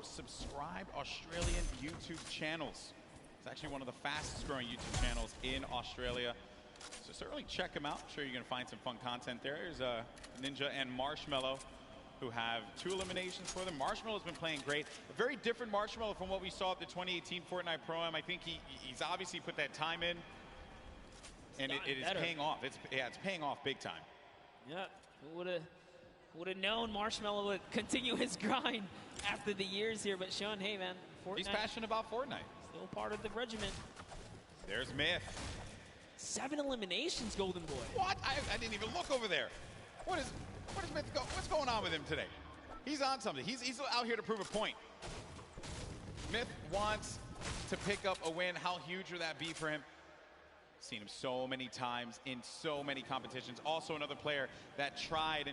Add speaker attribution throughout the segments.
Speaker 1: most subscribed Australian YouTube channels. It's actually one of the fastest growing YouTube channels in Australia. So certainly check him out. I'm sure you're going to find some fun content there. There's Ninja and Marshmallow, who have 2 eliminations for them. Marshmallow's been playing great. A very different Marshmallow from what we saw at the 2018 Fortnite Pro-Am. I think he's obviously put that time in, and it is paying off. It's paying off big time.
Speaker 2: Yeah, would have known Marshmallow would continue his grind after the years here. But Sean, hey man, Fortnite.
Speaker 1: He's passionate about Fortnite.
Speaker 2: Still part of the regiment.
Speaker 1: There's Myth.
Speaker 2: 7 eliminations, Golden Boy.
Speaker 1: What? I didn't even look over there. What is Myth what's going on with him today? He's on something. He's out here to prove a point. Myth wants to pick up a win. How huge would that be for him? Seen him so many times in so many competitions. Also another player that tried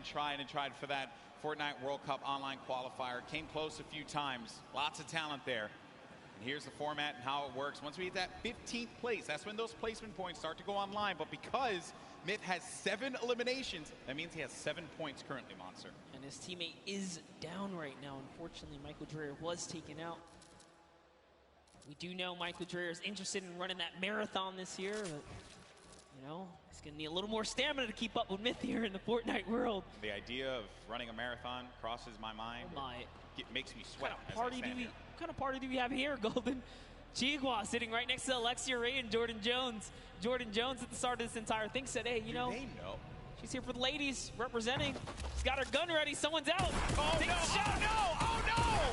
Speaker 1: for that Fortnite World Cup online qualifier. Came close a few times. Lots of talent there. And here's the format and how it works. Once we hit that 15th place, that's when those placement points start to go online. But because Myth has 7 eliminations, that means he has 7 points currently, Monster.
Speaker 2: And his teammate is down right now. Unfortunately, Michael Dreyer was taken out. We do know Michael Dreyer is interested in running that marathon this year, but you know, he's going to need a little more stamina to keep up with Myth here in the Fortnite world.
Speaker 1: The idea of running a marathon crosses my mind.
Speaker 2: Oh my.
Speaker 1: It makes me sweat.
Speaker 2: What kind of party do we have here, Golden? Chihuahua sitting right next to Alexia Ray and Jordan Jones. Jordan Jones at the start of this entire thing said, hey, you know,
Speaker 1: they know.
Speaker 2: She's here for the ladies, representing. She's got her gun ready. Someone's out.
Speaker 1: Oh,
Speaker 2: Take
Speaker 1: no.
Speaker 2: a shot.
Speaker 1: Oh,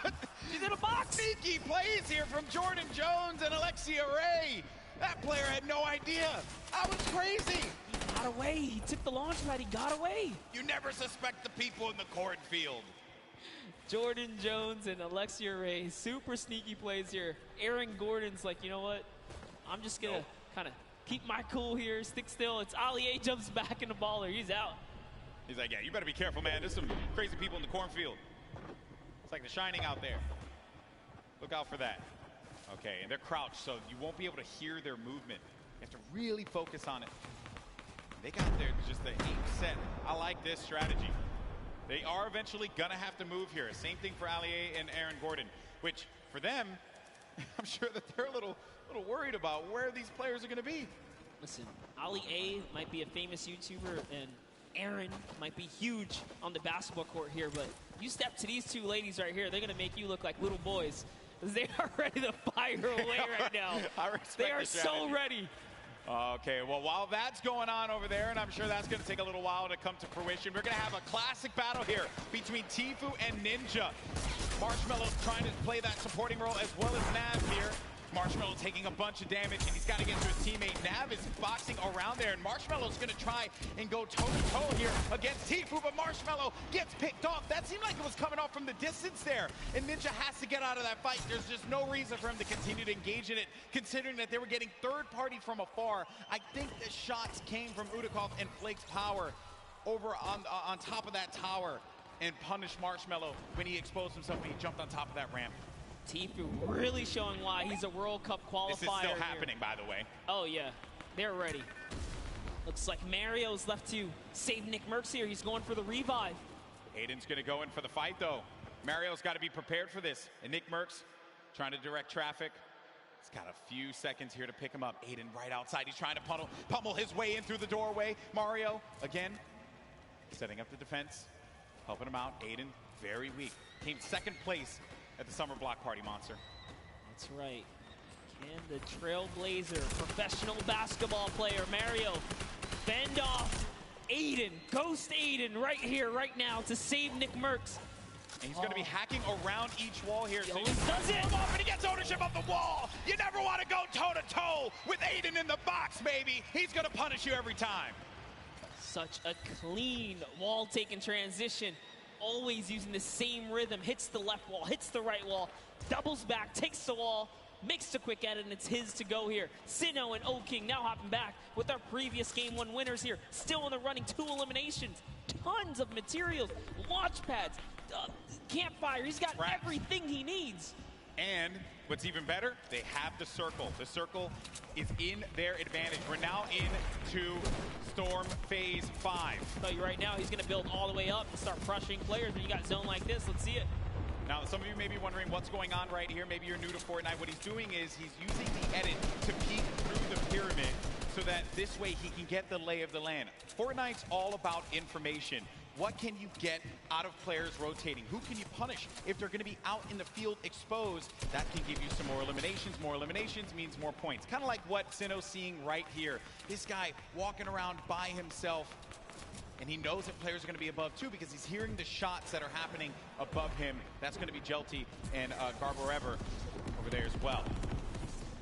Speaker 1: no.
Speaker 2: She's in a box.
Speaker 1: Sneaky plays here from Jordan Jones and Alexia Ray. That player had no idea. That was crazy.
Speaker 2: He got away. He took the launch pad. He got away.
Speaker 1: You never suspect the people in the cornfield.
Speaker 2: Jordan Jones and Alexia Ray, super sneaky plays here. Aaron Gordon's like, you know what? I'm just going to kind of keep my cool here, stick still. It's Ali A jumps back in the baller. He's out.
Speaker 1: He's like, yeah, you better be careful, man. There's some crazy people in the cornfield. It's like The Shining out there. Look out for that. Okay, and they're crouched, so you won't be able to hear their movement. You have to really focus on it. They got there just the aim set. I like this strategy. They are eventually going to have to move here. Same thing for Ali A and Aaron Gordon, which for them, I'm sure that they're a little worried about where these players are going to be.
Speaker 2: Listen, Ali A might be a famous YouTuber, and Aaron might be huge on the basketball court here, but you step to these 2 ladies right here, they're going to make you look like little boys. They are ready to fire away right now. They are so ready.
Speaker 1: Okay, well, while that's going on over there, and I'm sure that's going to take a little while to come to fruition, we're going to have a classic battle here between Tfue and Ninja. Marshmallow's trying to play that supporting role as well as Nav here. Marshmallow taking a bunch of damage, and he's got to get to his teammate. Nav is boxing around there, and Marshmallow's going to try and go toe-to-toe here against Tfue, but Marshmallow gets picked off. That seemed like it was coming off from the distance there, and Ninja has to get out of that fight. There's just no reason for him to continue to engage in it, considering that they were getting third-party from afar. I think the shots came from Udakov and Flake's power over on top of that tower and punished Marshmallow when he exposed himself when he jumped on top of that ramp.
Speaker 2: Tfue really showing why he's a World Cup qualifier.
Speaker 1: This is still happening, by the way.
Speaker 2: Oh, yeah. They're ready. Looks like Mario's left to save Nick Merckx here. He's going for the revive.
Speaker 1: Aiden's going to go in for the fight, though. Mario's got to be prepared for this. And Nick Merckx trying to direct traffic. He's got a few seconds here to pick him up. Aiden right outside. He's trying to pummel his way in through the doorway. Mario, again, setting up the defense, helping him out. Aiden, very weak. Came second place at the Summer Block Party, Monster.
Speaker 2: That's right. Can the Trailblazer, professional basketball player, Mario, fend off Aiden, ghost Aiden right here, right now to save Nick Merckx.
Speaker 1: And he's going to be hacking around each wall here.
Speaker 2: He always does it.
Speaker 1: Off and he gets ownership of the wall. You never want to go toe-to-toe with Aiden in the box, baby. He's going to punish you every time.
Speaker 2: Such a clean wall-taking transition. Always using the same rhythm. Hits the left wall, hits the right wall, doubles back, takes the wall, makes the quick edit, and it's his to go here. Sinnoh and O-King now hopping back with our previous Game 1 winners here. Still in the running, 2 eliminations. Tons of materials, launch pads, campfire. He's got everything he needs.
Speaker 1: And what's even better, they have the circle. The circle is in their advantage. We're now into Storm Phase 5.
Speaker 2: I'll tell you right now, he's going to build all the way up and start pressuring players. When you got zone like this, let's see it.
Speaker 1: Now, some of you may be wondering what's going on right here. Maybe you're new to Fortnite. What he's doing is he's using the edit to peek through the pyramid so that this way he can get the lay of the land. Fortnite's all about information. What can you get out of players rotating? Who can you punish if they're going to be out in the field exposed? That can give you some more eliminations. More eliminations means more points. Kind of like what Sinnoh's seeing right here. This guy walking around by himself. And he knows that players are going to be above too because he's hearing the shots that are happening above him. That's going to be Jelty and Garborever over there as well.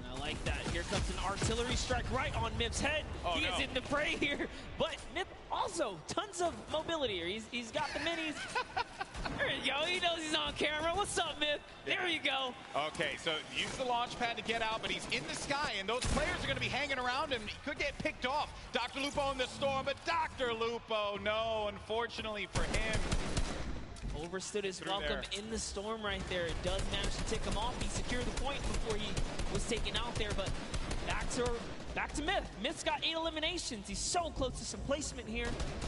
Speaker 2: I like that. Here comes an artillery strike right on Mip's head. He is in the fray here. But Mip also tons of mobility here. He's got the minis. There you go. He knows he's on camera. What's up, Mip? There you go.
Speaker 1: Okay, so use the launch pad to get out, but he's in the sky, and those players are going to be hanging around him. He could get picked off. Dr. Lupo in the storm, but Dr. Lupo, no, unfortunately for him.
Speaker 2: Overstood his welcome in the storm right there. It does manage to tick him off. He secured the point before he was taken out there, but back to Myth. Myth's got 8 eliminations. He's so close to some placement here.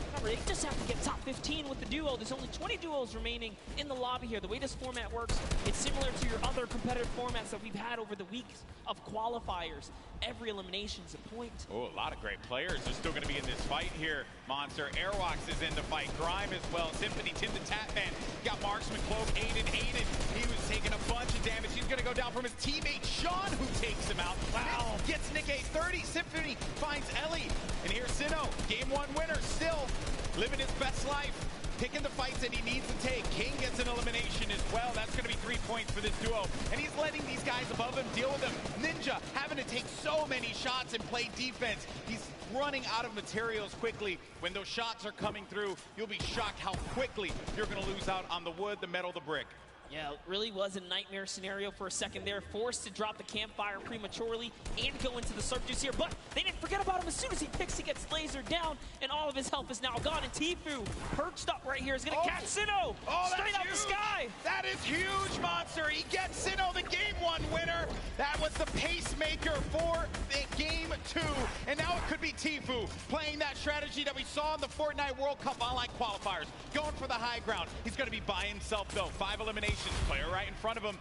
Speaker 2: Remember, they just have to get top 15 with the duo. There's only 20 duos remaining in the lobby here. The way this format works, it's similar to your other competitive formats that we've had over the weeks of qualifiers. Every elimination is a point.
Speaker 1: Oh, a lot of great players are still going to be in this fight here. Monster Airwalks is in the fight. Grime as well. Symphony, Tim the Tatman. Got Marksman, Cloak, Aiden. He was taking a bunch of damage. He's going to go down from his teammate, Sean, who takes him out. Wow. Gets Nick a 30. Symphony finds Ellie. And here's Sinnoh, game 1 winner, still living his best life. Picking the fights that he needs to take. King gets an elimination as well. That's going to be 3 points for this duo. And he's letting these guys above him deal with him. Ninja having to take so many shots and play defense. He's running out of materials quickly. When those shots are coming through, you'll be shocked how quickly you're going to lose out on the wood, the metal, the brick.
Speaker 2: Yeah, it really was a nightmare scenario for a second there. Forced to drop the campfire prematurely and go into the surf juice here. But they didn't forget about him. As soon as he picks, he gets lasered down, and all of his health is now gone. And Tfue, perched up right here, is going to catch Sinnoh straight out the sky.
Speaker 1: That is huge, Monster. He gets Sinnoh, the game 1 winner. That was the pacemaker for the game 2. And now it could be Tfue playing that strategy that we saw in the Fortnite World Cup online qualifiers. Going for the high ground. He's going to be by himself, though. 5 eliminations. Player right in front of him.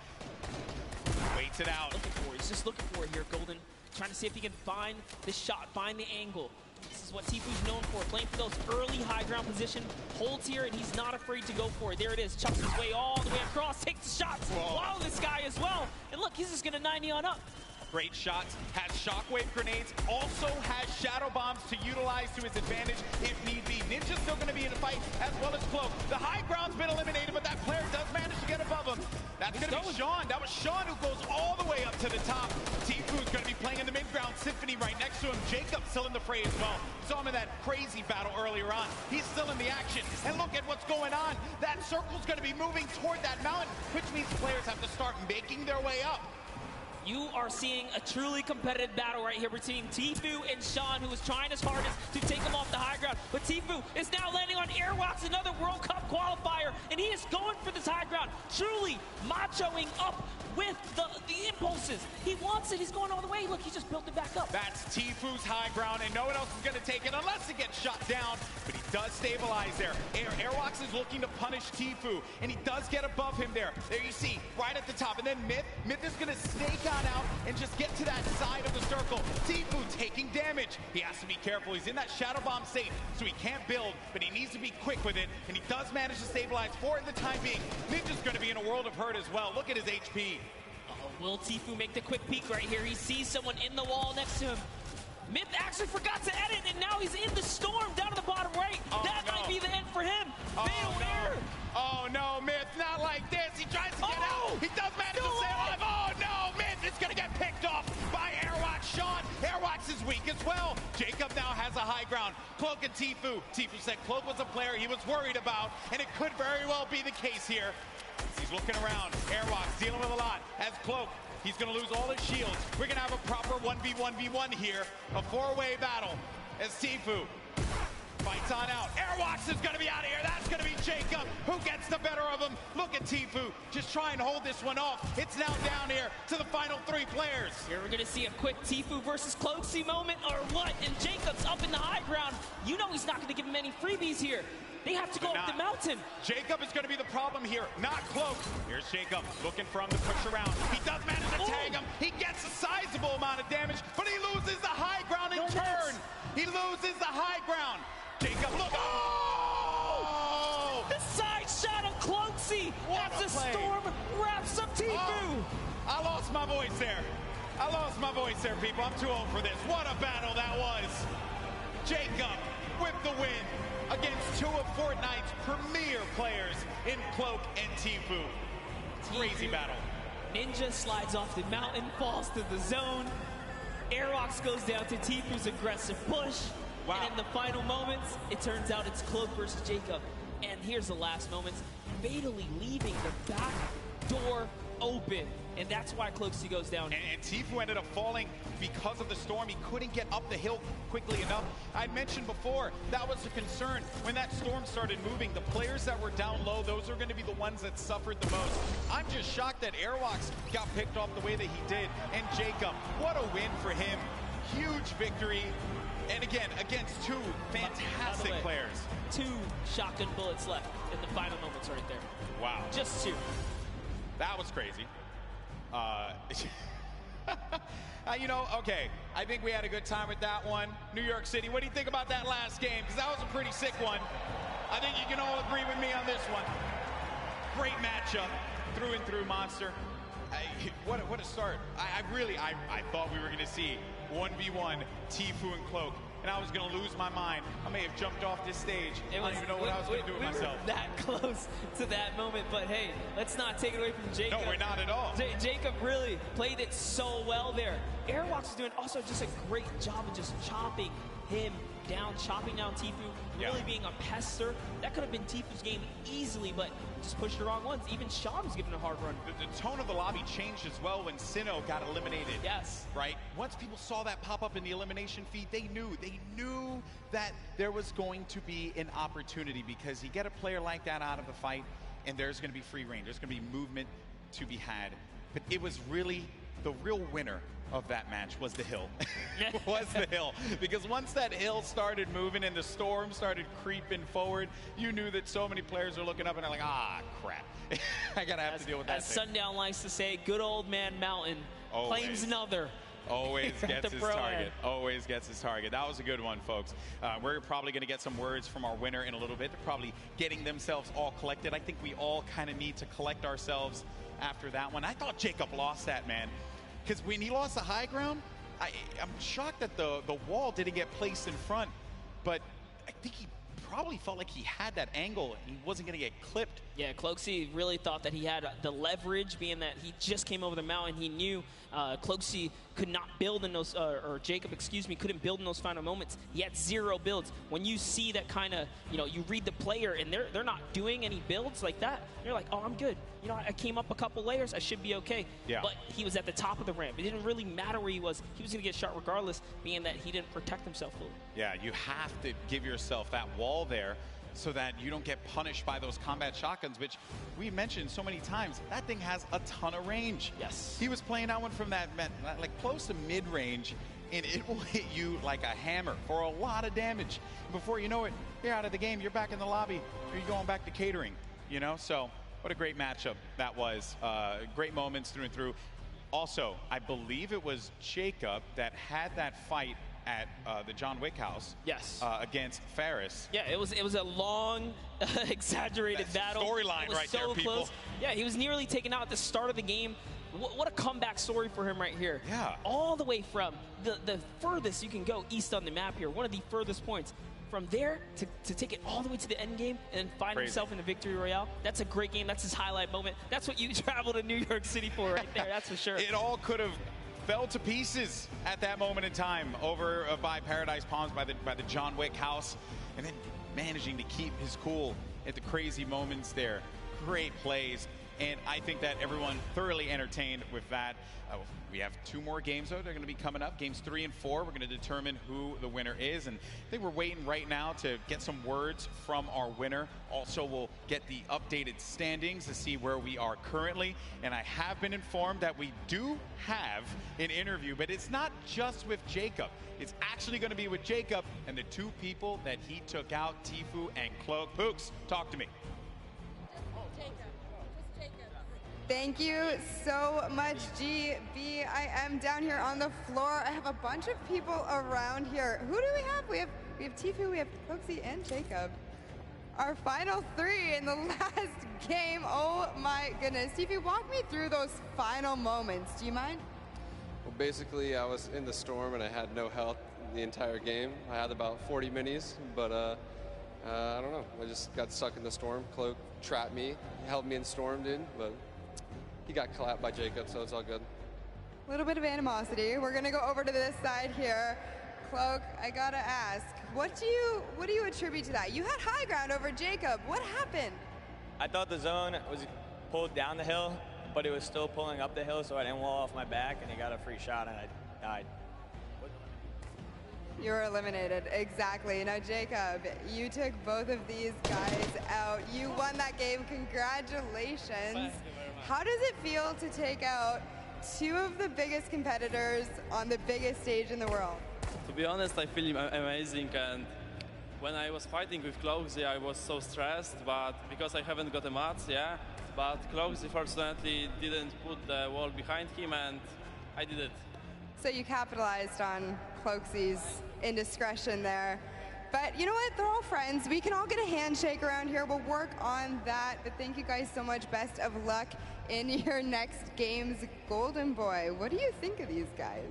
Speaker 1: Waits it out.
Speaker 2: He's just looking for it here, Golden. Trying to see if he can find the shot, find the angle. This is what Tfue's known for, playing for those early high ground position. Holds here, and he's not afraid to go for it. There it is. Chucks his way all the way across, takes the shots. Wow, this guy as well. And look, he's just going to 90 on up.
Speaker 1: Great shots, has shockwave grenades, also has shadow bombs to utilize to his advantage if need be. Ninja's still going to be in the fight, as well as Cloak. The high ground's been eliminated, but that player does manage to get above him. That's going to be Sean. That was Sean who goes all the way up to the top. Tfue's going to be playing in the mid-ground. Symphony right next to him. Jacob still in the fray as well. Saw him in that crazy battle earlier on. He's still in the action. And look at what's going on. That circle's going to be moving toward that mountain, which means players have to start making their way up.
Speaker 2: You are seeing a truly competitive battle right here between Tfue and Sean, who is trying his hardest to take him off the high ground. But Tfue is now landing on Airwalks, another World Cup qualifier, and he is going for this high ground, truly machoing up with the impulses. He wants it. He's going all the way. Look, he just built it back up.
Speaker 1: That's Tfue's high ground, and no one else is going to take it unless it gets shot down. But he does stabilize there. Airwalks is looking to punish Tfue, and he does get above him there. There you see, right at the top. And then Myth is going to snake on out and just get to that side of the circle. Tfue taking damage. He has to be careful. He's in that shadow bomb safe, so he can't build, but he needs to be quick with it, and he does manage to stabilize for it in the time being. Ninja's going to be in a world of hurt as well. Look at his HP.
Speaker 2: Will Tfue make the quick peek right here? He sees someone in the wall next to him. Myth actually forgot to edit, and now he's in the storm down to the bottom right. That might be the end for him. Fatal error.
Speaker 1: Oh no, Myth, not like this. He tries to get out. He does manage to stay alive. Oh no, Myth is going to get picked off by Airwalks. Sean, Airwalks is weak as well. Jacob now has a high ground. Cloak and Tfue. Tfue said Cloak was a player he was worried about, and it could very well be the case here. He's looking around. Airwalks dealing with a lot. As Cloak, he's going to lose all his shields. We're going to have a proper 1v1v1 here. A 4-way battle as Tfue fights on out. Airwalks is going to be out of here. That's going to be Jacob who gets the better of him. Look at Tfue just try and hold this one off. It's now down here to the final 3 players.
Speaker 2: Here we're going to see a quick Tfue versus Cloaksy moment or what? And Jacob's up in the high ground. You know he's not going to give him any freebies here. They have to go up the mountain.
Speaker 1: Jacob is going to be the problem here, not Cloak. Here's Jacob looking for him to push around. He does manage to tag him. He gets a sizable amount of damage, but he loses the high ground in turn. He loses the high ground. Jacob, look. Oh!
Speaker 2: The side shot of Cloaksy as the storm wraps up Tfue.
Speaker 1: Oh, I lost my voice there. People. I'm too old for this. What a battle that was. Jacob with the win against two of Fortnite's premier players in Cloak and Tfue. Crazy battle.
Speaker 2: Ninja slides off the mountain, falls to the zone. Airwalks goes down to Tfue's aggressive push.
Speaker 1: Wow.
Speaker 2: And in the final moments, it turns out it's Cloak versus Jacob. And here's the last moments, fatally leaving the back door open. And that's why Cloaksy goes down.
Speaker 1: And Tfue ended up falling because of the storm. He couldn't get up the hill quickly enough. I mentioned before, that was a concern. When that storm started moving, the players that were down low, those are going to be the ones that suffered the most. I'm just shocked that Airwalks got picked off the way that he did. And Jacob, what a win for him. Huge victory. And again, against two fantastic players.
Speaker 2: 2 shotgun bullets left in the final moments right there.
Speaker 1: Wow.
Speaker 2: Just 2.
Speaker 1: That was crazy. You know, okay, I think we had a good time with that one. New York City, what do you think about that last game? Because that was a pretty sick one. I think you can all agree with me on this one. Great matchup, through and through, Monster. What a start. I thought we were going to see 1v1 Tfue and Cloak, and I was going to lose my mind. I may have jumped off this stage. I don't even know what I was going to do with myself.
Speaker 2: We were that close to that moment, but hey, let's not take it away from Jacob.
Speaker 1: No, we're not at all.
Speaker 2: Jacob really played it so well there. Airwalks is doing also just a great job of just chopping him down, chopping down Tfue, really being a pester. That could have been Tfue's game easily, but just pushed the wrong ones. Even Sean was giving a hard run.
Speaker 1: The tone of the lobby changed as well when Sinnoh got eliminated.
Speaker 2: Yes.
Speaker 1: Right? Once people saw that pop up in the elimination feed, they knew that there was going to be an opportunity, because you get a player like that out of the fight, and there's going to be free reign. There's going to be movement to be had. But it was really the real winner of that match was the hill. Was the hill. Because once that hill started moving and the storm started creeping forward, you knew that so many players are looking up and they're like, ah, crap. I gotta have to deal with that.
Speaker 2: As Sundown likes to say, good old man Mountain claims another.
Speaker 1: Always gets his target. Always gets his target. That was a good one, folks. We're probably going to get some words from our winner in a little bit. They're probably getting themselves all collected. I think we all kind of need to collect ourselves after that one. I thought Jacob lost that, man. Because when he lost the high ground, I'm shocked that the wall didn't get placed in front. But I think he probably felt like he had that angle and he wasn't going to get clipped.
Speaker 2: Yeah, Cloaksy really thought that he had the leverage, being that he just came over the mountain. He knew Cloaksy could not build in those, or Jacob, excuse me, couldn't build in those final moments. He had 0 builds. When you see that kind of, you read the player and they're not doing any builds like that, you're like, oh, I'm good. I came up a couple layers, I should be okay.
Speaker 1: Yeah.
Speaker 2: But he was at the top of the ramp. It didn't really matter where he was. He was going to get shot regardless, being that he didn't protect himself fully.
Speaker 1: Yeah, you have to give yourself that wall there so that you don't get punished by those combat shotguns, which we mentioned so many times. That thing has a ton of range.
Speaker 2: Yes.
Speaker 1: He was playing that one from that, like close to mid-range, and it will hit you like a hammer for a lot of damage. Before you know it, you're out of the game, you're back in the lobby, or you're going back to catering, So what a great matchup that was. Great moments through and through. Also, I believe it was Jacob that had that fight at the John Wick house.
Speaker 2: Yes.
Speaker 1: Against Ferris.
Speaker 2: Yeah, it was a long, exaggerated battle.
Speaker 1: Storyline right there, people.
Speaker 2: Close. Yeah, he was nearly taken out at the start of the game. What a comeback story for him right here.
Speaker 1: Yeah.
Speaker 2: All the way from the furthest you can go east on the map here, one of the furthest points. From there to take it all the way to the end game and find himself in the victory royale. That's a great game. That's his highlight moment. That's what you travel to New York City for right there. That's for sure.
Speaker 1: It all could have fell to pieces at that moment in time over by Paradise Palms, by the John Wick house, and then managing to keep his cool at the crazy moments there. Great plays. and I think that everyone thoroughly entertained with that. We have 2 more games, though. They're going to be coming up. Games 3 and 4. We're going to determine who the winner is. And I think we're waiting right now to get some words from our winner. Also, we'll get the updated standings to see where we are currently. And I have been informed that we do have an interview, but it's not just with Jacob. It's actually going to be with Jacob and the 2 people that he took out, Tfue and Cloak. Pooks, talk to me.
Speaker 3: Thank you so much, GB. I am down here on the floor. I have a bunch of people around here. Who do we have? We have Tfue, we have Cloaksy, and Jacob. Our final 3 in the last game. Oh my goodness. Tfue, walk me through those final moments. Do you mind?
Speaker 4: Well, basically, I was in the storm and I had no health the entire game. I had about 40 minis, but I don't know. I just got stuck in the storm. Cloak trapped me, held me in storm, dude, but he got clapped by Jacob, so it's all good.
Speaker 3: A little bit of animosity. We're gonna go over to this side here. Cloak, I gotta ask, what do you attribute to that? You had high ground over Jacob. What happened?
Speaker 5: I thought the zone was pulled down the hill, but it was still pulling up the hill, so I didn't wall off my back, and he got a free shot, and I died.
Speaker 3: You were eliminated, exactly. Now, Jacob, you took both of these guys out. You won that game, congratulations. How does it feel to take out 2 of the biggest competitors on the biggest stage in the world?
Speaker 6: To be honest, I feel amazing, and when I was fighting with Cloaksy, I was so stressed, but because I haven't got a match, yeah, but Cloaksy fortunately didn't put the wall behind him, and I did it.
Speaker 3: So you capitalized on Cloaksy's indiscretion there. But you know what? They're all friends. We can all get a handshake around here. We'll work on that. But thank you guys so much. Best of luck in your next games. Golden Boy, what do you think of these guys?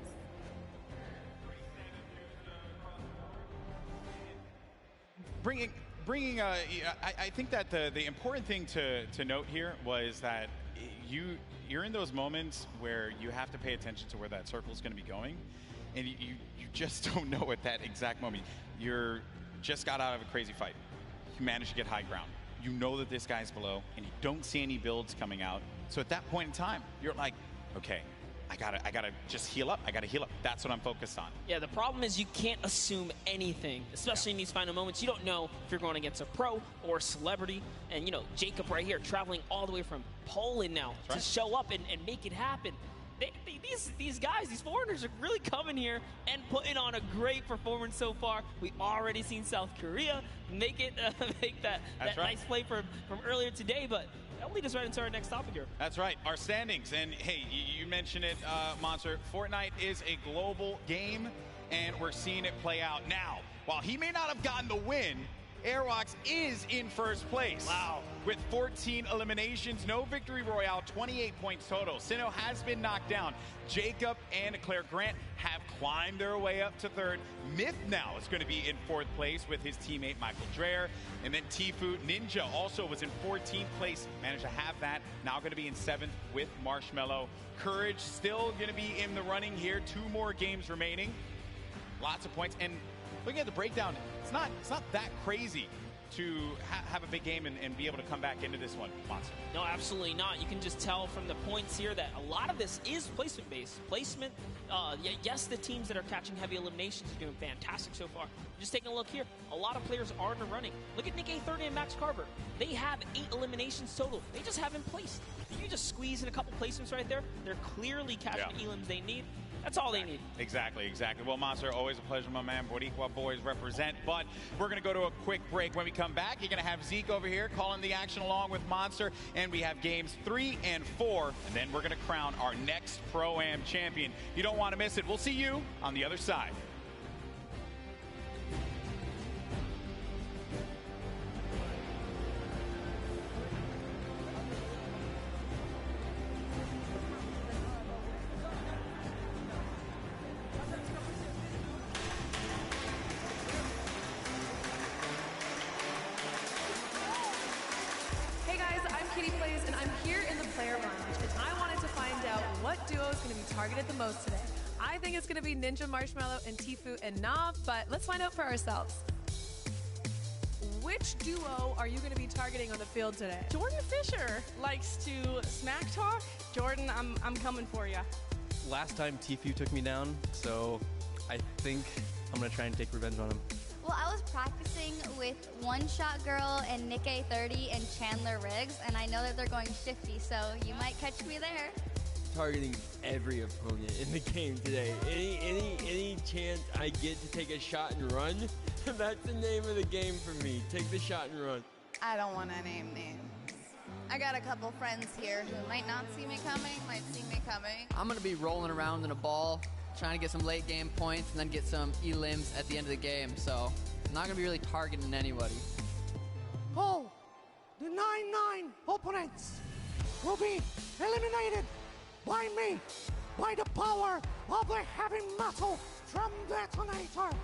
Speaker 1: I think that the important thing to note here was that you're in those moments where you have to pay attention to where that circle is going to be going, and you just don't know at that exact moment. You're just got out of a crazy fight. You managed to get high ground. You know that this guy's below, and you don't see any builds coming out. So at that point in time, you're like, okay, I gotta just heal up. I gotta heal up. That's what I'm focused on.
Speaker 2: Yeah, the problem is you can't assume anything, especially in these final moments. You don't know if you're going against a pro or a celebrity. And, you know, Jacob right here traveling all the way from Poland now to show up and make it happen. These guys, these foreigners are really coming here and putting on a great performance so far. We already seen South Korea make that nice play from earlier today, but that will lead us right into our next topic here.
Speaker 1: That's right, our standings. And hey, you mentioned it, Monster. Fortnite is a global game, and we're seeing it play out now. While he may not have gotten the win, Airwalks is in first place. Wow. With 14 eliminations, no victory royale, 28 points total. Sinnoh has been knocked down. Jacob and Claire Grant have climbed their way up to 3rd. Myth now is going to be in 4th place with his teammate Michael Dreher. And then Tfue Ninja also was in 14th place, managed to have that. Now going to be in 7th with Marshmello. Courage still going to be in the running here. 2 more games remaining. Lots of points. And looking at the breakdown, it's not that crazy to have a big game and be able to come back into this one, Monster.
Speaker 2: No, absolutely not. You can just tell from the points here that a lot of this is placement-based. Placement, yes, the teams that are catching heavy eliminations are doing fantastic so far. Just taking a look here, a lot of players are in the running. Look at Nick A30 and Max Carver. They have 8 eliminations total. They just haven't placed. If you just squeeze in a couple placements right there, they're clearly catching the elims they need. That's all they need. Exactly.
Speaker 1: Well, Monster, always a pleasure, my man. Boricua boys represent. But we're going to go to a quick break. When we come back, you're going to have Zeke over here calling the action along with Monster. And we have games 3 and 4. And then we're going to crown our next Pro-Am champion. You don't want to miss it. We'll see you on the other side.
Speaker 7: Targeted the most today. I think it's going to be Ninja, Marshmello, and Tfue and Nav, but let's find out for ourselves. which duo are you going to be targeting on the field today?
Speaker 8: Jordan Fisher likes to smack talk. Jordan, I'm coming for you.
Speaker 9: Last time Tfue took me down, so I think I'm going to try and take revenge on him.
Speaker 10: Well, I was practicing with One Shot Girl and Nick A30 and Chandler Riggs, and I know that they're going 50, so you might catch me there.
Speaker 11: Targeting every opponent in the game today. Any chance I get to take a shot and run, that's the name of the game for me. Take the shot and run.
Speaker 3: I don't want to name names. I got a couple friends here who might not see me coming, might see me coming.
Speaker 12: I'm going to be rolling around in a ball, trying to get some late game points and then get some elims at the end of the game. So I'm not going to be really targeting anybody.
Speaker 13: Oh, the 9-9 opponents will be eliminated by me, by the power of the heavy metal drum detonator.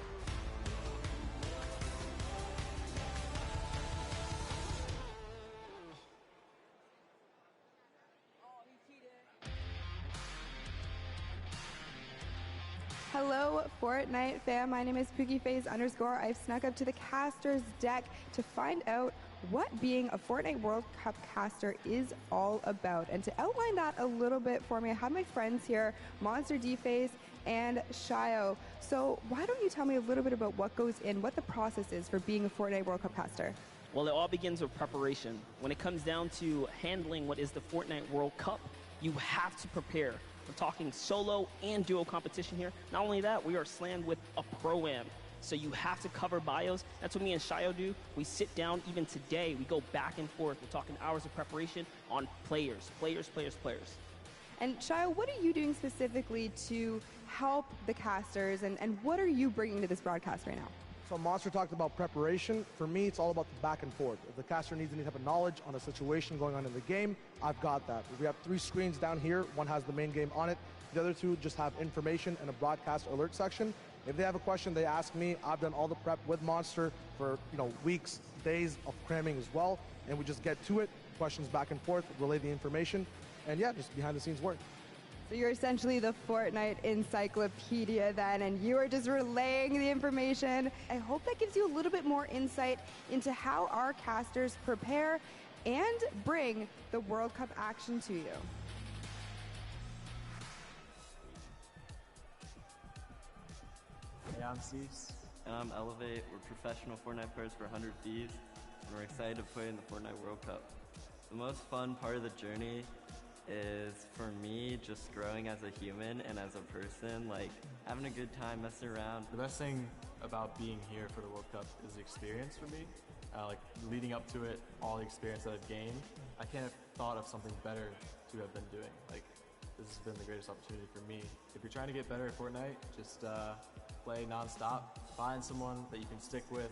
Speaker 3: Hello, Fortnite fam. My name is PookieFaze_. I've snuck up to the caster's deck to find out what being a Fortnite World Cup caster is all about. And to outline that a little bit for me, I have my friends here, Monster D-Face and Shio. So why don't you tell me a little bit about what goes in, what the process is for being a Fortnite World Cup caster?
Speaker 2: Well, it all begins with preparation. When it comes down to handling what is the Fortnite World Cup, you have to prepare. We're talking solo and duo competition here. Not only that, we are slammed with a pro-am. So you have to cover bios. That's what me and Shio do. We sit down, even today, we go back and forth. We're talking hours of preparation on players.
Speaker 3: And Shio, what are you doing specifically to help the casters, and what are you bringing to this broadcast right now?
Speaker 14: So Monster talked about preparation. For me, it's all about the back and forth. If the caster needs any type of knowledge on a situation going on in the game, I've got that. We have 3 screens down here. One has the main game on it. The other 2 just have information and a broadcast alert section. If they have a question, they ask me. I've done all the prep with Monster for weeks, days of cramming as well, and we just get to it. Questions back and forth, relay the information, and yeah, just behind the scenes work.
Speaker 3: So you're essentially the Fortnite encyclopedia then, and you are just relaying the information. I hope that gives you a little bit more insight into how our casters prepare and bring the World Cup action to you.
Speaker 15: Hey, I'm Cease. And I'm Elevate. We're professional Fortnite players for 100 Thieves, and we're excited to play in the Fortnite World Cup. The most fun part of the journey is, for me, just growing as a human and as a person, like having a good time messing around.
Speaker 16: The best thing about being here for the World Cup is the experience for me. Like leading up to it, all the experience that I've gained, I can't have thought of something better to have been doing. Like, this has been the greatest opportunity for me. If you're trying to get better at Fortnite, just play non-stop, find someone that you can stick with.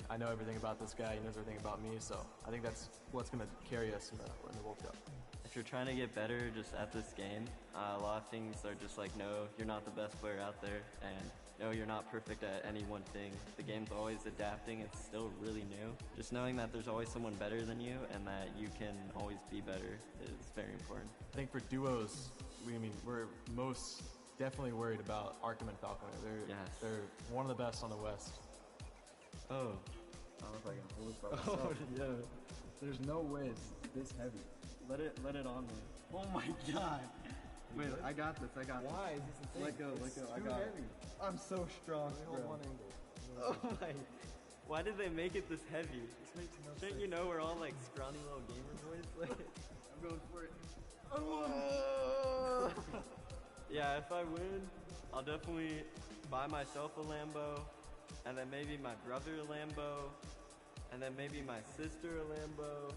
Speaker 16: I know everything about this guy, he knows everything about me, so I think that's what's going to carry us in the World Cup.
Speaker 15: If you're trying to get better just at this game, a lot of things are just like, no, you're not the best player out there, and no, you're not perfect at any one thing. The game's always adapting, it's still really new. Just knowing that there's always someone better than you and that you can always be better is very important.
Speaker 16: I think for duos, we're most definitely worried about Arkham and Falconer. They're one of the best on the West.
Speaker 15: Oh. I don't know if I can hold it by myself.
Speaker 16: Oh, yeah. There's no way it's this heavy.
Speaker 15: Let it on me.
Speaker 16: Oh my god.
Speaker 15: Wait, I got this.
Speaker 16: Why is this a thing?
Speaker 15: Let go. I got it.
Speaker 16: I'm so strong, bro.
Speaker 15: One angle. Oh my. Why did they make it this heavy?
Speaker 16: This makes no sense.
Speaker 15: Shouldn't you know we're all like scrawny little gamer boys? Like,
Speaker 16: I'm going for it.
Speaker 15: Oh. Yeah, if I win, I'll definitely buy myself a Lambo, and then maybe my brother a Lambo, and then maybe my sister a Lambo,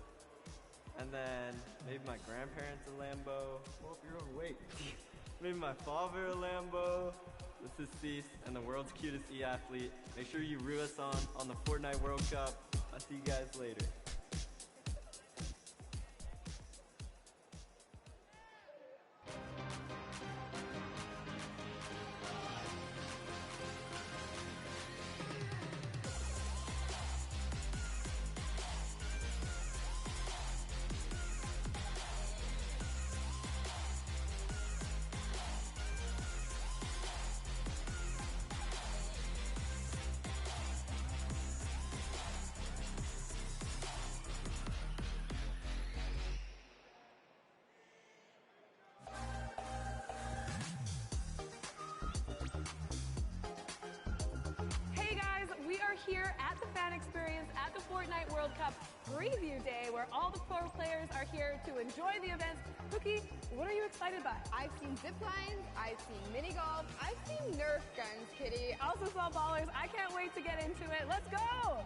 Speaker 15: and then maybe my grandparents a Lambo.
Speaker 16: Well, if you're overweight.
Speaker 15: Maybe my father a Lambo. This is Cease, and the world's cutest e-athlete. Make sure you root us on the Fortnite World Cup. I'll see you guys later.
Speaker 7: here at the fan experience at the Fortnite World Cup preview day where all the pro players are here to enjoy the event. Cookie, what are you excited by?
Speaker 3: I've seen zip lines, I've seen mini golf, I've seen Nerf guns, Kitty.
Speaker 7: Also saw ballers. I can't wait to get into it. Let's go!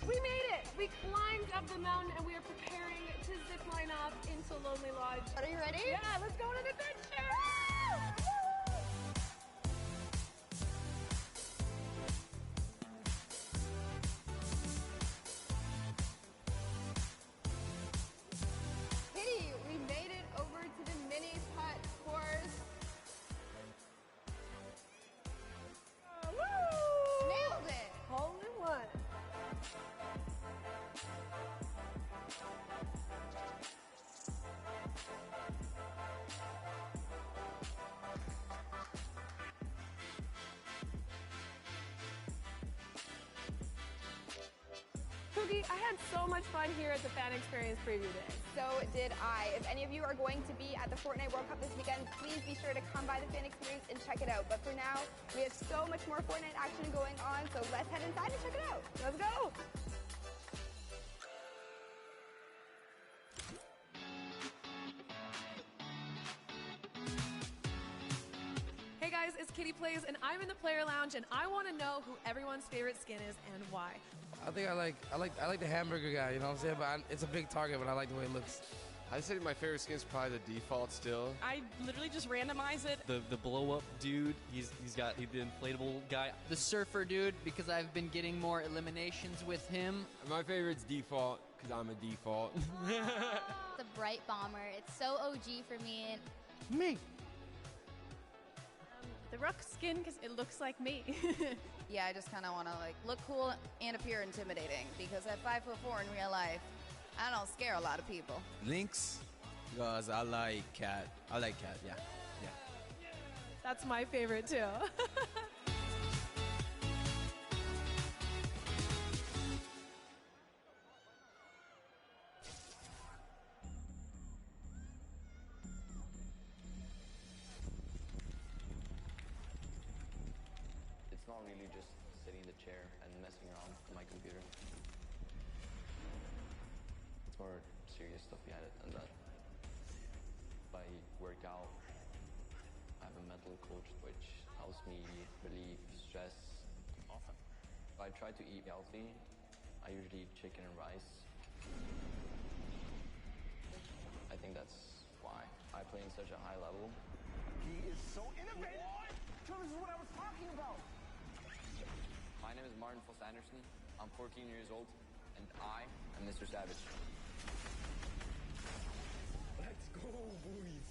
Speaker 7: We made it! We climbed up the mountain and we are preparing to zip line off into Lonely Lodge.
Speaker 3: Are you ready?
Speaker 7: Yeah, let's go to the adventure!
Speaker 3: Kitty, we made it over to the mini putt course.
Speaker 7: Woo!
Speaker 3: Nailed it!
Speaker 7: Hole in one. Cookie, I had so much fun here at the Fan Experience Preview Day.
Speaker 3: So did I. If any of you are going to be at the Fortnite World Cup this weekend, please be sure to come by the fan experience and check it out. But for now, we have so much more Fortnite action going on, so let's head inside and check it out.
Speaker 7: Let's go! Hey guys, it's Kitty Plays, and I'm in the player lounge, and I want to know who everyone's favorite skin is and why.
Speaker 17: I think I like the hamburger guy, you know what I'm saying? But it's a big target, but I like the way it looks.
Speaker 4: I'd say my favorite skin is probably the default still.
Speaker 8: I literally just randomize it.
Speaker 9: The blow up dude, he's the inflatable guy.
Speaker 12: The surfer dude, because I've been getting more eliminations with him.
Speaker 11: My favorite's default, because I'm a default.
Speaker 10: The bright bomber. It's so OG for me. And
Speaker 17: Me.
Speaker 8: The Rook skin because it looks like me.
Speaker 18: Yeah, I just kind of want to like look cool and appear intimidating because at 5'4" in real life, I don't scare a lot of people.
Speaker 19: Lynx, because I like cat. Yeah.
Speaker 7: That's my favorite too.
Speaker 20: It's not really just sitting in the chair and messing around on my computer. It's more serious stuff behind it than that. If I work out, I have a mental coach which helps me relieve stress. Awesome. If I try to eat healthy, I usually eat chicken and rice. I think that's why I play in such a high level.
Speaker 21: He is so innovative. This is what I was talking about.
Speaker 20: My name is Martin Foss-Anderson. I'm 14 years old, and I am Mr. Savage.
Speaker 21: Let's go, boys.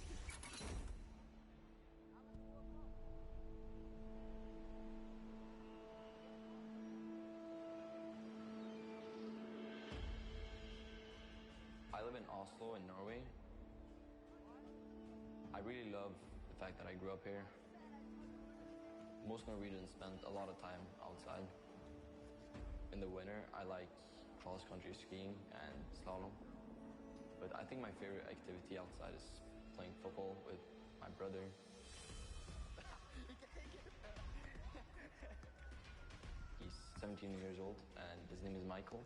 Speaker 20: I live in Oslo in Norway. I really love the fact that I grew up here. Most Norwegians spend a lot of time outside. In the winter, I like cross-country skiing and slalom. But I think my favorite activity outside is playing football with my brother. He's 17 years old, and his name is Michael.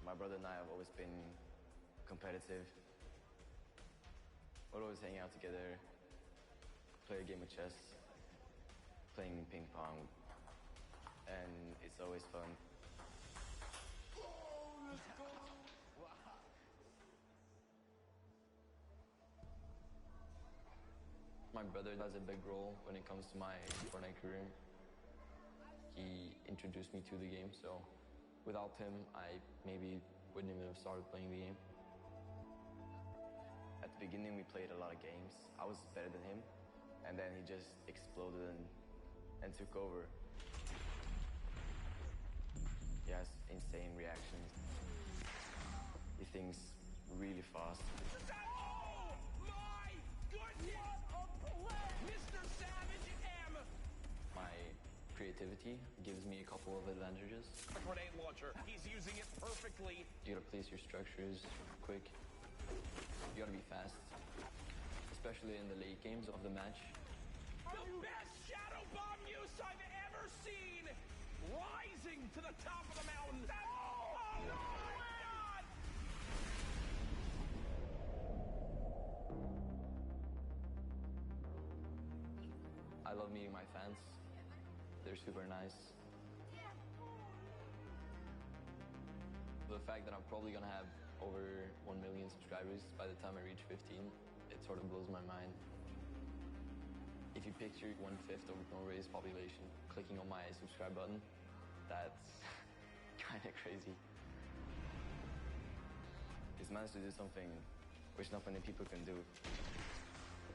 Speaker 20: My brother and I have always been competitive. We'll always hang out together, play a game of chess, playing ping pong, and it's always fun. My brother has a big role when it comes to my Fortnite career. He introduced me to the game, so without him, I maybe wouldn't even have started playing the game. At the beginning, we played a lot of games. I was better than him, and then he just exploded and took over. He has insane reactions. He thinks really fast.
Speaker 21: Oh my goodness! Mr. Savage and Hammer!
Speaker 20: My creativity reactivity gives me a couple of advantages.
Speaker 21: A grenade launcher. He's using it perfectly.
Speaker 20: You gotta place your structures quick. You gotta be fast, especially in the late games of the match.
Speaker 21: The best shadow bomb use I've ever seen! Rising to the top of the mountain. Oh my God!
Speaker 20: I love meeting my fans. They're super nice. The fact that I'm probably gonna have over 1 million subscribers by the time I reach 15, it sort of blows my mind. If you picture 1/5 of Norway's population clicking on my subscribe button, that's kind of crazy. It's managed to do something which not many people can do.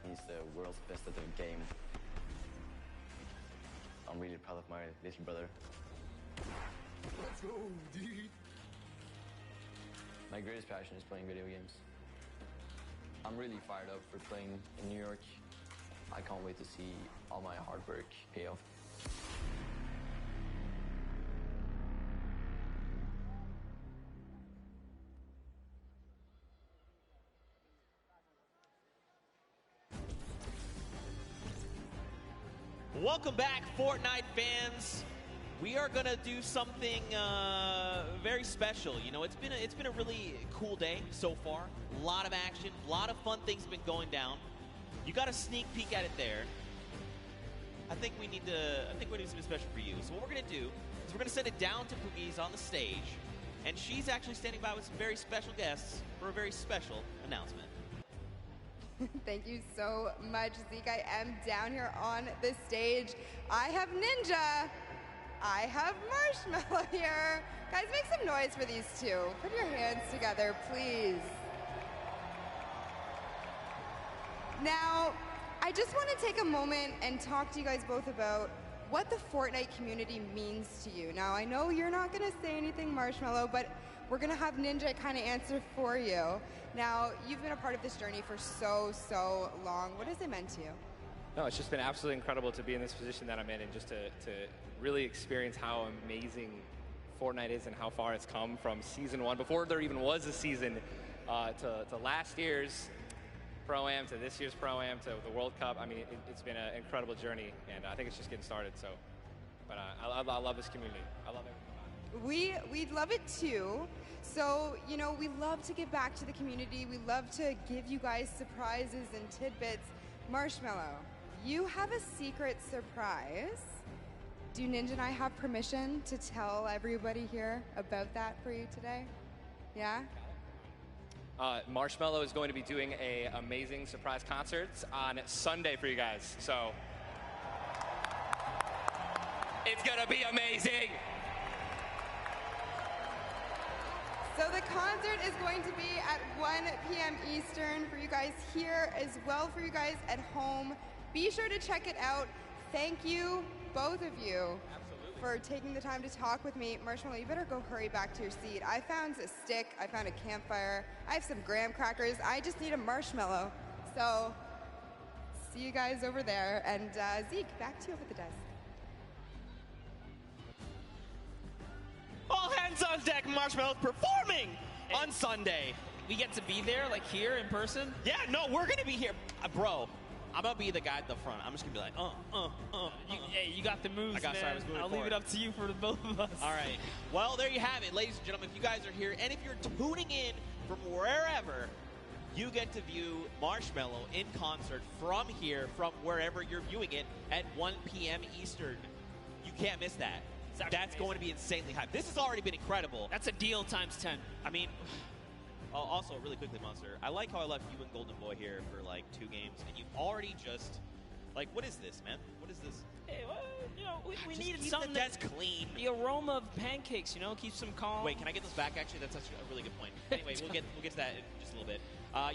Speaker 20: He's the world's best at the game. I'm really proud of my little brother.
Speaker 21: Let's go, dude.
Speaker 20: My greatest passion is playing video games. I'm really fired up for playing in New York. I can't wait to see all my hard work pay off.
Speaker 5: Welcome back, Fortnite fans. We are gonna do something very special. You know, it's been a really cool day so far. A lot of action, a lot of fun things have been going down. You got a sneak peek at it there. I think we need to do something special for you. So what we're gonna do is we're gonna send it down to Poogie's on the stage, and she's actually standing by with some very special guests for a very special announcement.
Speaker 3: Thank you so much, Zeke. I am down here on the stage. I have Ninja. I have Marshmallow here. Guys, make some noise for these two. Put your hands together, please. Now, I just want to take a moment and talk to you guys both about what the Fortnite community means to you. Now, I know you're not going to say anything, Marshmallow, but we're going to have Ninja kind of answer for you. Now, you've been a part of this journey for so long. What has it meant to you?
Speaker 22: No, it's just been absolutely incredible to be in this position that I'm in, and just to really experience how amazing Fortnite is and how far it's come from season 1, before there even was a season, to last year's Pro-Am, to this year's Pro-Am, to the World Cup. I mean, it's been an incredible journey, and I think it's just getting started. So, but I love this community. I love everything.
Speaker 3: We'd love it too. So, you know, we love to give back to the community. We love to give you guys surprises and tidbits. Marshmallow, you have a secret surprise. Do Ninja and I have permission to tell everybody here about that for you today? Yeah?
Speaker 22: Marshmallow is going to be doing an amazing surprise concert on Sunday for you guys. So, it's going to be amazing.
Speaker 3: So the concert is going to be at 1 p.m. Eastern for you guys here, as well for you guys at home. Be sure to check it out. Thank you, both of you, for taking the time to talk with me. Marshmallow, you better go hurry back to your seat. I found a stick, I found a campfire, I have some graham crackers. I just need a marshmallow. So, see you guys over there. And Zeke, back to you over the desk.
Speaker 5: All hands on deck, Marshmallow's performing on Sunday.
Speaker 2: We get to be there, like here in person?
Speaker 5: Yeah, no, we're going to be here. Bro, I'm going to be the guy at the front. I'm just going to be like,
Speaker 2: Hey, you got the moves, man. I'll leave it up to you for the both of us.
Speaker 5: All right. Well, there you have it, ladies and gentlemen. If you guys are here, and if you're tuning in from wherever, you get to view Marshmallow in concert from here, from wherever you're viewing it, at 1 p.m. Eastern. You can't miss that. That's going to be insanely hype. This has already been incredible.
Speaker 2: That's a deal times 10.
Speaker 5: I mean, also, really quickly, Monster, I like how I left you and Golden Boy here for like 2 games, and you've already just, like, what is this, man? What is this?
Speaker 2: Hey, well, you know, we
Speaker 5: Just
Speaker 2: needed
Speaker 5: keep
Speaker 2: something
Speaker 5: the desk clean.
Speaker 2: The aroma of pancakes, you know, keeps them calm.
Speaker 5: Wait, can I get those back? Actually, that's actually a really good point. Anyway, we'll get to that in just a little bit.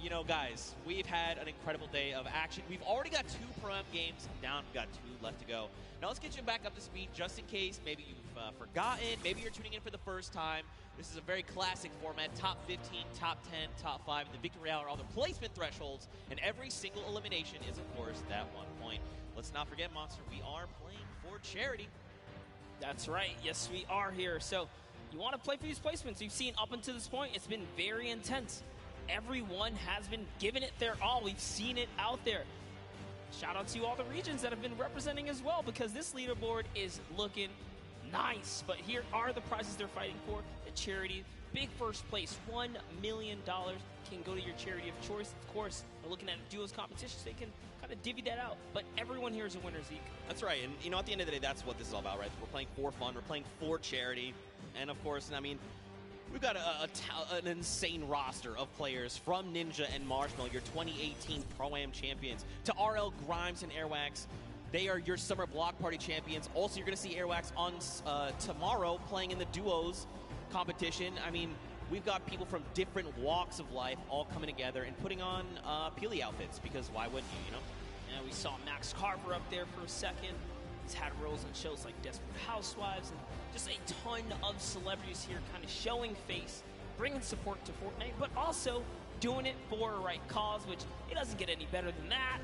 Speaker 5: You know, guys, we've had an incredible day of action. We've already got 2 Pro-Am games down. We've got 2 left to go. Now let's get you back up to speed, just in case maybe you've forgotten, maybe you're tuning in for the first time. This is a very classic format: top 15, top 10, top 5. The victory royale are all the placement thresholds, and every single elimination is, of course, that 1 point. Let's not forget, Monster, we are playing for charity.
Speaker 2: That's right. Yes, we are here. So you want to play for these placements. You've seen up until this point, it's been very intense. Everyone has been giving it their all. We've seen it out there. Shout out to all the regions that have been representing as well, because this leaderboard is looking nice. But here are the prizes they're fighting for. The charity, big first place, $1 million can go to your charity of choice. Of course, we're looking at duos competitions, they can kind of divvy that out. But everyone here is a winner, Zeke.
Speaker 5: That's right. And, you know, at the end of the day, that's what this is all about, right? We're playing for fun. We're playing for charity. And, of course, I mean, we've got an insane roster of players from Ninja and Marshmallow, your 2018 Pro-Am champions, to RL Grimes and Airwax. They are your Summer Block Party champions. Also, you're going to see Airwax on tomorrow playing in the duos competition. I mean, we've got people from different walks of life all coming together and putting on Peely outfits, because why wouldn't you, you know?
Speaker 2: And we saw Max Carver up there for a second. He's had roles in shows like Desperate Housewives, and just a ton of celebrities here kind of showing face, bringing support to Fortnite, but also doing it for a right cause, which it doesn't get any better than that.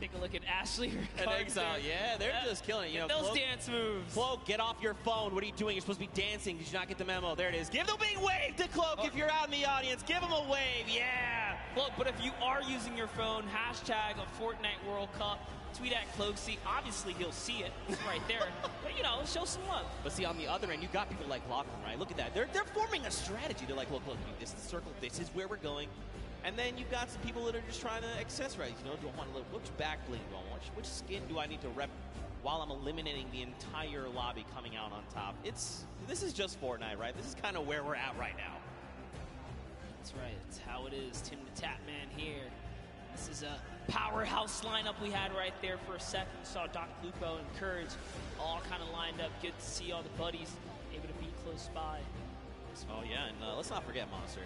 Speaker 2: Take a look at Ashley
Speaker 5: and Exile. Yeah, they're just killing it. You know,
Speaker 2: those
Speaker 5: Cloak,
Speaker 2: dance moves.
Speaker 5: Cloak, get off your phone. What are you doing? You're supposed to be dancing. Did you not get the memo? There it is. Give the big wave to Cloak if you're out in the audience. Give him a wave. Yeah.
Speaker 2: Look, but if you are using your phone, hashtag a Fortnite World Cup, tweet at Cloaksy. Obviously, he'll see it. It's right there. But, you know, show some love.
Speaker 5: But see, on the other end, you got people like Lachlan, right? Look at that. They're forming a strategy. They're like, look, this is the circle. This is where we're going. And then you've got some people that are just trying to accessorize. You know, do I want to look? Which back bling do I want? Which skin do I need to rep while I'm eliminating the entire lobby coming out on top? This is just Fortnite, right? This is kind of where we're at right now.
Speaker 2: That's right. It's how it is. Tim the Tapman here. This is a powerhouse lineup we had right there for a second. We saw Dr. Lupo and Courage all kind of lined up. Good to see all the buddies able to be close by.
Speaker 5: Oh, yeah, and let's not forget Monster.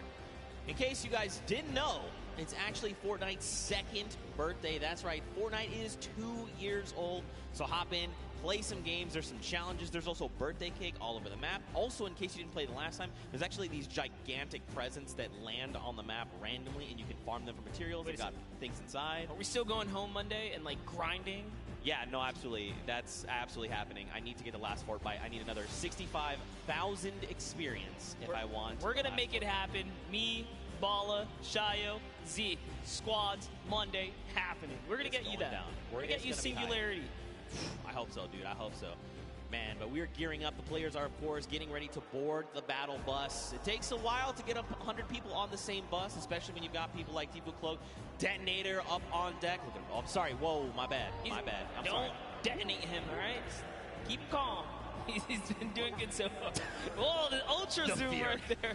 Speaker 5: In case you guys didn't know, it's actually Fortnite's second birthday. That's right, Fortnite is 2 years old. So hop in, play some games. There's some challenges. There's also birthday cake all over the map. Also, in case you didn't play the last time, there's actually these gigantic presents that land on the map randomly, and you can farm them for materials. They've got things inside.
Speaker 2: Are we still going home Monday and, like, grinding?
Speaker 5: Yeah, no, absolutely. That's absolutely happening. I need to get the last fort bite. I need another 65,000 experience if I want.
Speaker 2: We're going to make it happen. Me, Bala, Shayo, Zeke, squads, Monday, happening. We're going to get you that. We're going to get you Singularity.
Speaker 5: I hope so, dude. I hope so. Man, but we're gearing up. The players are, of course, getting ready to board the battle bus. It takes a while to get up 100 people on the same bus, especially when you've got people like Tifu Cloak, Detonator up on deck. Oh, I'm sorry. Whoa, my bad. My bad. I'm sorry.
Speaker 2: Don't detonate him, all right? Keep him calm. He's been doing good so far. Whoa, the ultra zoom right there.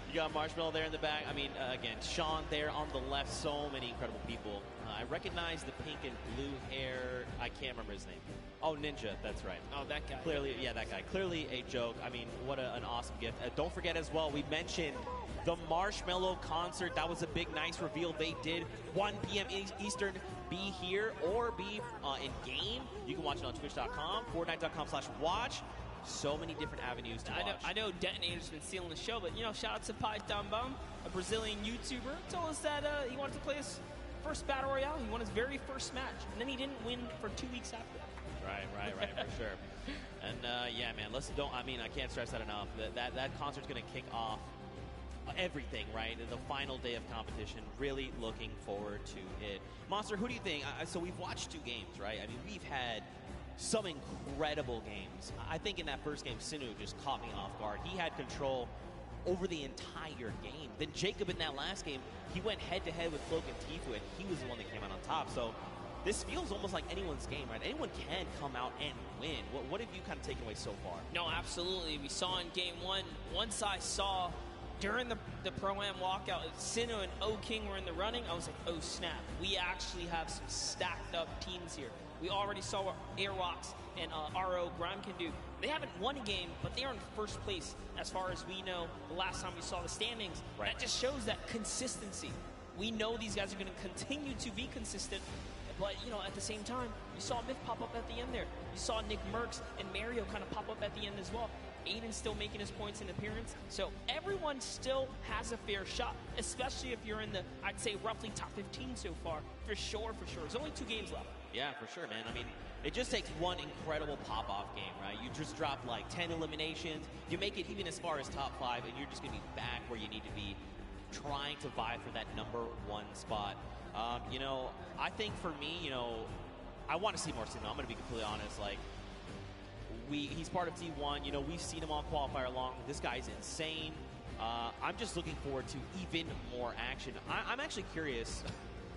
Speaker 5: You got Marshmallow there in the back. I mean, again, Sean there on the left. So many incredible people. I recognize the pink and blue hair. I can't remember his name. Oh, Ninja. That's right.
Speaker 2: Oh, that guy.
Speaker 5: Clearly, yeah, that guy. Clearly a joke. I mean, what an awesome gift. Don't forget as well, we mentioned the Marshmallow concert. That was a big, nice reveal they did. 1 p.m. Eastern. Be here or be in-game. You can watch it on twitch.com, fortnite.com/watch. So many different avenues to watch.
Speaker 2: I know Detonator's been stealing the show, but, you know, shout out to Python Bum, a Brazilian YouTuber, told us that he wanted to play his first Battle Royale. He won his very first match, and then he didn't win for 2 weeks after that.
Speaker 5: Right, for sure. And, yeah, man, I can't stress that enough. That concert's going to kick off everything, right? The final day of competition. Really looking forward to it. Monster, who do you think? So we've watched 2 games, right? I mean, we've had some incredible games. I think in that first game, Sinu just caught me off guard. He had control over the entire game. Then Jacob in that last game, he went head-to-head with Cloak and Tifu, and he was the one that came out on top. So this feels almost like anyone's game, right? Anyone can come out and win. What have you kind of taken away so far?
Speaker 2: No, absolutely. We saw in game one, once I saw during the Pro-Am walkout, Sinu and O-King were in the running, I was like, oh snap, we actually have some stacked up teams here. We already saw what Airwalks and RO Grime can do. They haven't won a game, but they are in first place as far as we know the last time we saw the standings. Right. That just shows that consistency. We know these guys are going to continue to be consistent, but, you know, at the same time, you saw Myth pop up at the end there. You saw Nick Merckx and Mario kind of pop up at the end as well. Aiden's still making his points in appearance. So everyone still has a fair shot, especially if you're in the, I'd say, roughly top 15 so far. For sure. There's only 2 games left.
Speaker 5: Yeah, for sure, man. I mean, it just takes one incredible pop-off game, right? You just drop like 10 eliminations. You make it even as far as top 5, and you're just going to be back where you need to be, trying to vie for that #1 spot. You know, I think for me, you know, I want to see more Sino. I'm going to be completely honest. Like, he's part of T1. You know, we've seen him on qualifier long. This guy's insane. I'm just looking forward to even more action. I'm actually curious.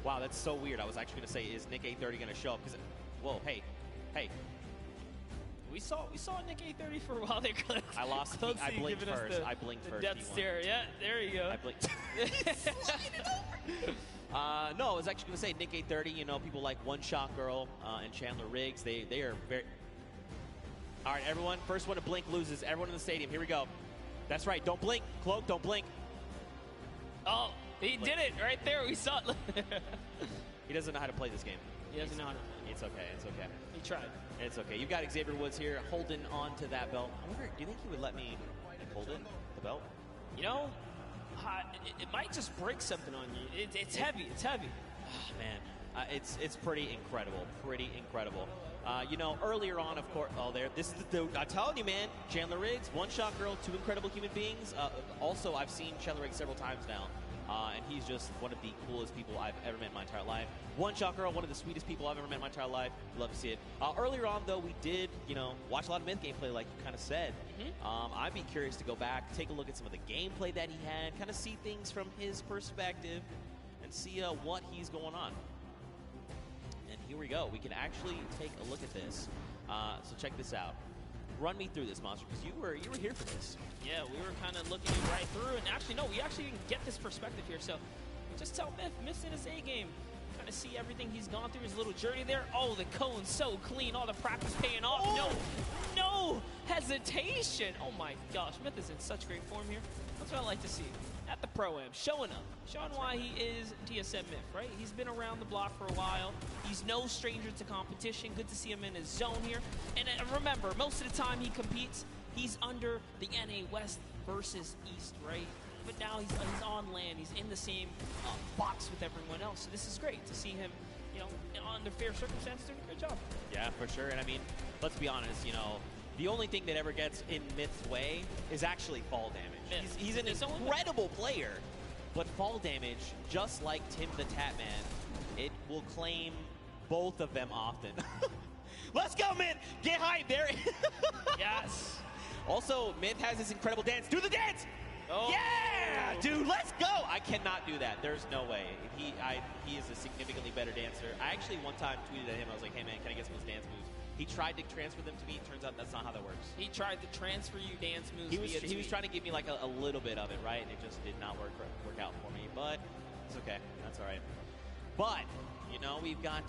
Speaker 5: Wow, that's so weird. I was actually going to say, is Nick A30 going to show up? Because, whoa, hey.
Speaker 2: We saw Nick A30 for a while there.
Speaker 5: I lost. I blinked first. I blinked first.
Speaker 2: Death stare. Yeah, there you go.
Speaker 5: I blinked. No, I was actually going to say Nick A30. You know, people like One Shot Girl and Chandler Riggs. They are very. All right, everyone. First one to blink loses. Everyone in the stadium. Here we go. That's right. Don't blink. Cloak, don't blink.
Speaker 2: Oh, he did it right there. We saw it.
Speaker 5: He doesn't know how to play this game.
Speaker 2: He doesn't know how to.
Speaker 5: It's okay. It's okay.
Speaker 2: He tried.
Speaker 5: It's okay. You've got Xavier Woods here holding on to that belt. I wonder, do you think he would let me hold it, the belt?
Speaker 2: You know, it might just break something on you. It's heavy. It's heavy.
Speaker 5: Oh, man, it's pretty incredible. Pretty incredible. You know, earlier on, of course, this is the I'm telling you, man, Chandler Riggs, One Shot Girl, 2 incredible human beings. Also, I've seen Chandler Riggs several times now. And he's just one of the coolest people I've ever met in my entire life. One Shot Girl, one of the sweetest people I've ever met in my entire life. Love to see it. Earlier on, though, we did, you know, watch a lot of Myth gameplay, like you kind of said. I'd be curious to go back, take a look at some of the gameplay that he had, kind of see things from his perspective, and see what he's going on. And here we go. We can actually take a look at this. So check this out. Run me through this, Monster, because you were here for this.
Speaker 2: Yeah, we were kind of looking right through, and actually, no, we actually didn't get this perspective here. So just tell Myth's in his A game. Kind of see everything he's gone through, his little journey there. Oh, the cone's so clean. All the practice paying off. Oh. No hesitation. Oh my gosh, Myth is in such great form here. That's what I like to see. At the Pro-Am, showing up, showing why he is TSM Myth, right? He's been around the block for a while. He's no stranger to competition. Good to see him in his zone here. And remember, most of the time he competes, he's under the NA West versus East, right? But now he's on land. He's in the same box with everyone else. So this is great to see him, you know, under fair circumstances doing a good job.
Speaker 5: Yeah, for sure. And I mean, let's be honest, you know, the only thing that ever gets in Myth's way is actually fall damage. He's an incredible player, but fall damage, just like Tim the Tatman, it will claim both of them often. Let's go, Myth! Get hype there!
Speaker 2: Yes!
Speaker 5: Also, Myth has this incredible dance. Do the dance!
Speaker 2: Oh.
Speaker 5: Yeah! Dude, let's go! I cannot do that. There's no way. He is a significantly better dancer. I actually one time tweeted at him, I was like, hey man, can I get some of his dance moves? He tried to transfer them to me. Turns out that's not how that works.
Speaker 2: He tried to transfer you dance moves.
Speaker 5: He was trying to give me like a little bit of it, right? And it just did not work out for me. But it's okay. That's all right. But you know, we've got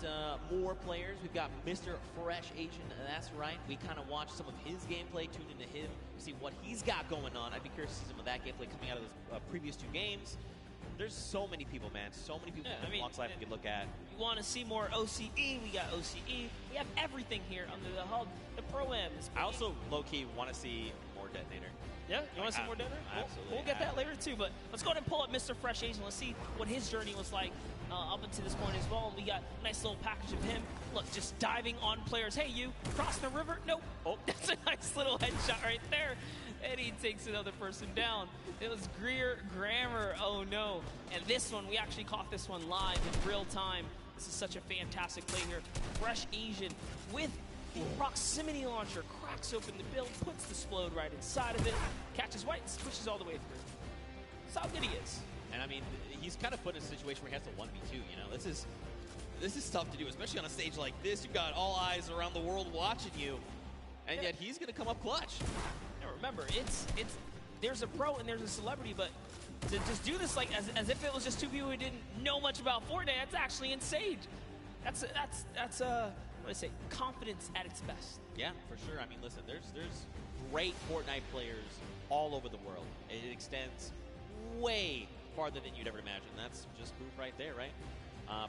Speaker 5: more players. We've got Mr. Fresh Asian. That's right. We kind of watched some of his gameplay, tuned into him, see what he's got going on. I'd be curious to see some of that gameplay coming out of those previous 2 games. There's so many people, man. So many people in Walks Life we could look at.
Speaker 2: You want to see more OCE? We got OCE. We have everything here under the hub. The Pro-Am.
Speaker 5: I also, low-key, want to see more Detonator.
Speaker 2: Yeah? You want to see more Detonator?
Speaker 5: Absolutely.
Speaker 2: We'll get that later, too. But let's go ahead and pull up Mr. Fresh Asian. Let's see what his journey was like up until this point as well. And we got a nice little package of him. Look, just diving on players. Hey, you, cross the river? Nope. Oh, that's a nice little headshot right there. And he takes another person down. It was Greer Grammar. Oh, no. And this one, we actually caught this one live in real time. This is such a fantastic play here. Fresh Asian with the proximity launcher. Cracks open the build, puts the Splode right inside of it, catches White, pushes all the way through. That's how good he is.
Speaker 5: And, I mean, he's kind of put in a situation where he has to 1v2, you know? This is tough to do, especially on a stage like this. You've got all eyes around the world watching you, and yet he's going to come up clutch.
Speaker 2: Remember, there's a pro and there's a celebrity, but to just do this like as if it was just 2 people who didn't know much about Fortnite, that's actually insane. That's what do I say? Confidence at its best.
Speaker 5: Yeah, for sure. I mean, listen, there's great Fortnite players all over the world. It extends way farther than you'd ever imagine. That's just proof right there, right?